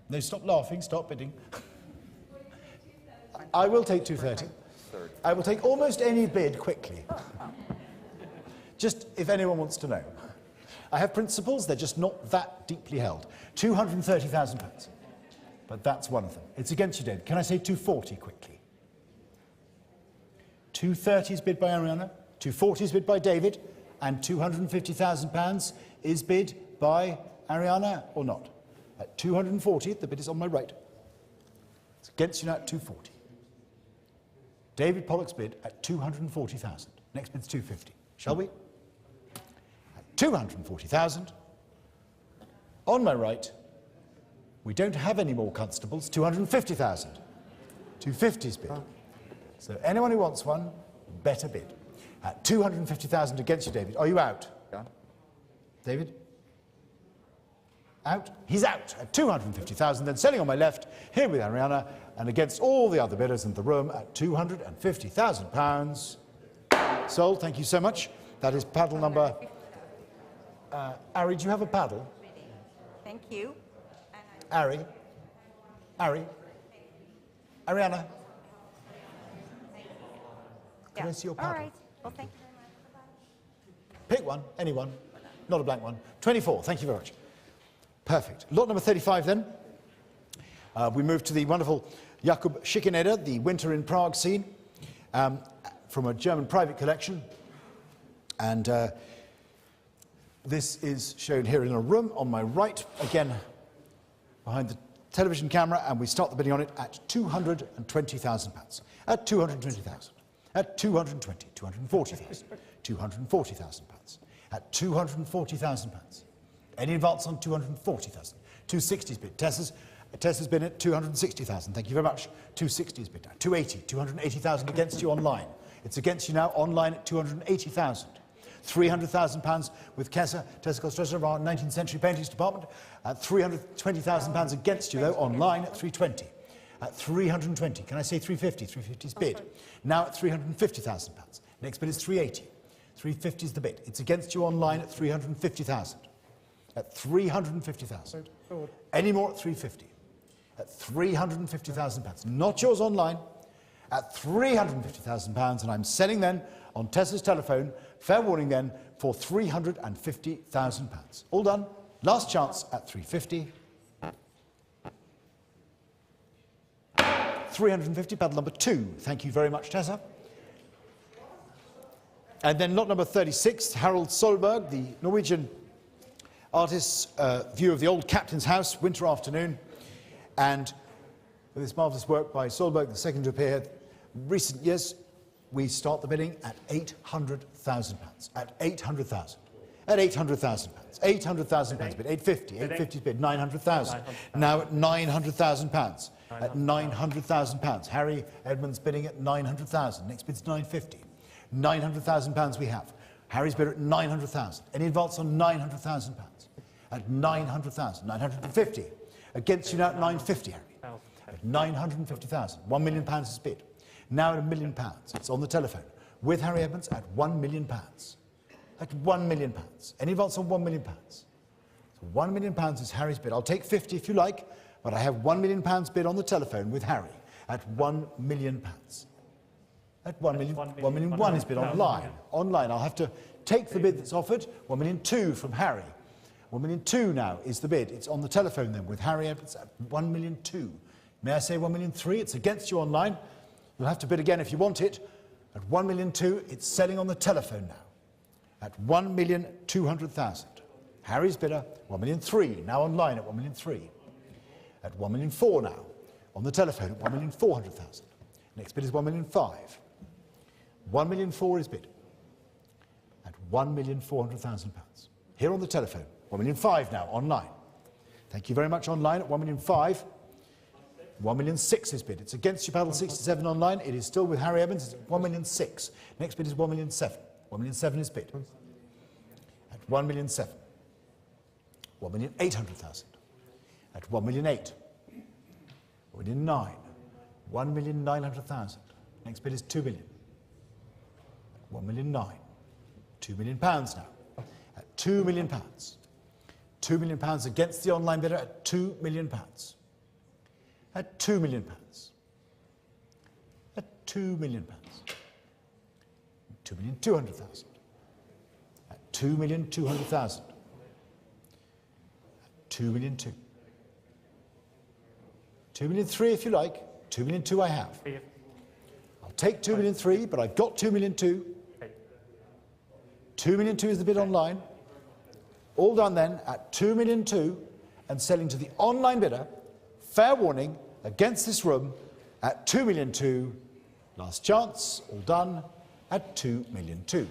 No, stop laughing, stop bidding. I will take 230. I will take almost any bid quickly. Just if anyone wants to know. I have principles, they're just not that deeply held. £230,000. But that's one of them. It's against you, David. Can I say 240 quickly? 230 is bid by Ariana, 240 is bid by David, and £250,000 is bid by Ariana, or not? At 240, the bid is on my right. It's against you now at 240. David Pollock's bid at 240,000. Next bid's 250. Shall we? At 240,000. On my right, we don't have any more constables. 250,000. 250's bid. So anyone who wants one, better bid. At 250,000 against you, David. Are you out? Yeah. David? Out. He's out at 250,000. Then selling on my left, here with Ariana, and against all the other bidders in the room at £250,000. Sold. Thank you so much. That is paddle number... Ari, do you have a paddle? Thank you. Ari? Ariana? Can I see your paddle? All right. Well, thank you very much. Pick one, anyone. Not a blank one. 24, thank you very much. Perfect. Lot number 35 then. We move to the wonderful Jakub Schikaneder, the Winter in Prague scene, from a German private collection. And this is shown here in a room on my right, again behind the television camera, and we start the bidding on it at £220,000. At 220,000. At 220, 240,000, 240,000 pounds. At 240,000 pounds. Any advance on 240,000? 260's bid. Tessa's bid at 260,000. Thank you very much. 260's bid now. 280, 280,000 against you online. It's against you now online at 280,000. £300,000 with Tessa Costressa of our 19th century paintings department. At £320,000 against you though online at 320. At 320, can I say 350? 350's bid. Now at £350,000. Next bid is 380. 350 is the bid. It's against you online at 350,000. At 350,000. Any more at 350. At £350,000. Not yours online. At £350,000, and I'm selling then on Tessa's telephone. Fair warning then for £350,000. All done. Last chance at 350. 350, paddle number 2. Thank you very much, Tessa. And then lot number 36, Harald Solberg, the Norwegian artist's view of the old captain's house, winter afternoon. And with this marvellous work by Solberg, the second to appear here, recent years, we start the bidding at £800,000. At 800,000. At £800,000. £800,000 bid. 850. 850's bid. 900,000. Now at £900,000. At £900,000. Harry Edmonds bidding at 900,000. Next bid's 950. £900,000 we have. Harry's bid at 900,000. Any advance on £900,000? At 900,000. 950. Against you now at 950, Harry. At 950,000. £1 million is bid. Now at £1 million. It's on the telephone. With Harry Edmonds at £1 million. At £1 million. Any advance on £1 million? So £1 million is Harry's bid. I'll take 50 if you like, but I have £1 million bid on the telephone with Harry at £1 million. At 1 million, 1,000,001 is bid online. Online, I'll have to take the bid that's offered. 1,000,002 from Harry. 1,000,002 now is the bid. It's on the telephone then with Harry Edmonds at 1,000,002. May I say 1,000,003? It's against you online. You'll have to bid again if you want it. At 1,000,002, it's selling on the telephone now. At 1,200,000. Harry's bidder, 1,000,003. Now online at 1,000,003. At 1,000,004 now. On the telephone at 1,400,000. Next bid is 1,000,005. 1,000,004 is bid. At £1,400,000. Here on the telephone, 1,000,005 now, online. Thank you very much online at 1,000,005. 1,000,006 is bid. It's against you, paddle 67 online. It is still with Harry Evans. It's at 1,000,006. Next bid is 1,000,007. 1,000,007 is bid. At 1,000,007. 1,800,000. At 1,000,008. 1,009. 1,900,000. Next bid is 2 million. 1,009,000. £2 million now. At £2 million. £2 million against the online bidder at £2 million. At £2 million. At £2 million. 2,200,000. At 2,200,000. At 2,000,002. 2,000,003 if you like. 2,000,002 I have. I'll take 2,000,003, but I've got 2,000,002. 2,000,002 is the bid online. All done then at 2,000,002 and selling to the online bidder. Fair warning against this room at 2,000,002. Last chance, all done at 2,000,002.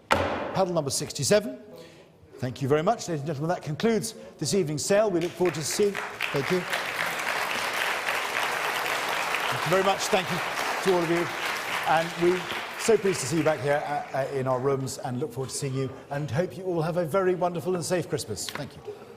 Paddle number 67. Thank you very much, ladies and gentlemen. That concludes this evening's sale. We look forward to seeing. Thank you. Thank you very much. Thank you to all of you. And we So pleased to see you back here in our rooms and look forward to seeing you and hope you all have a very wonderful and safe Christmas. Thank you.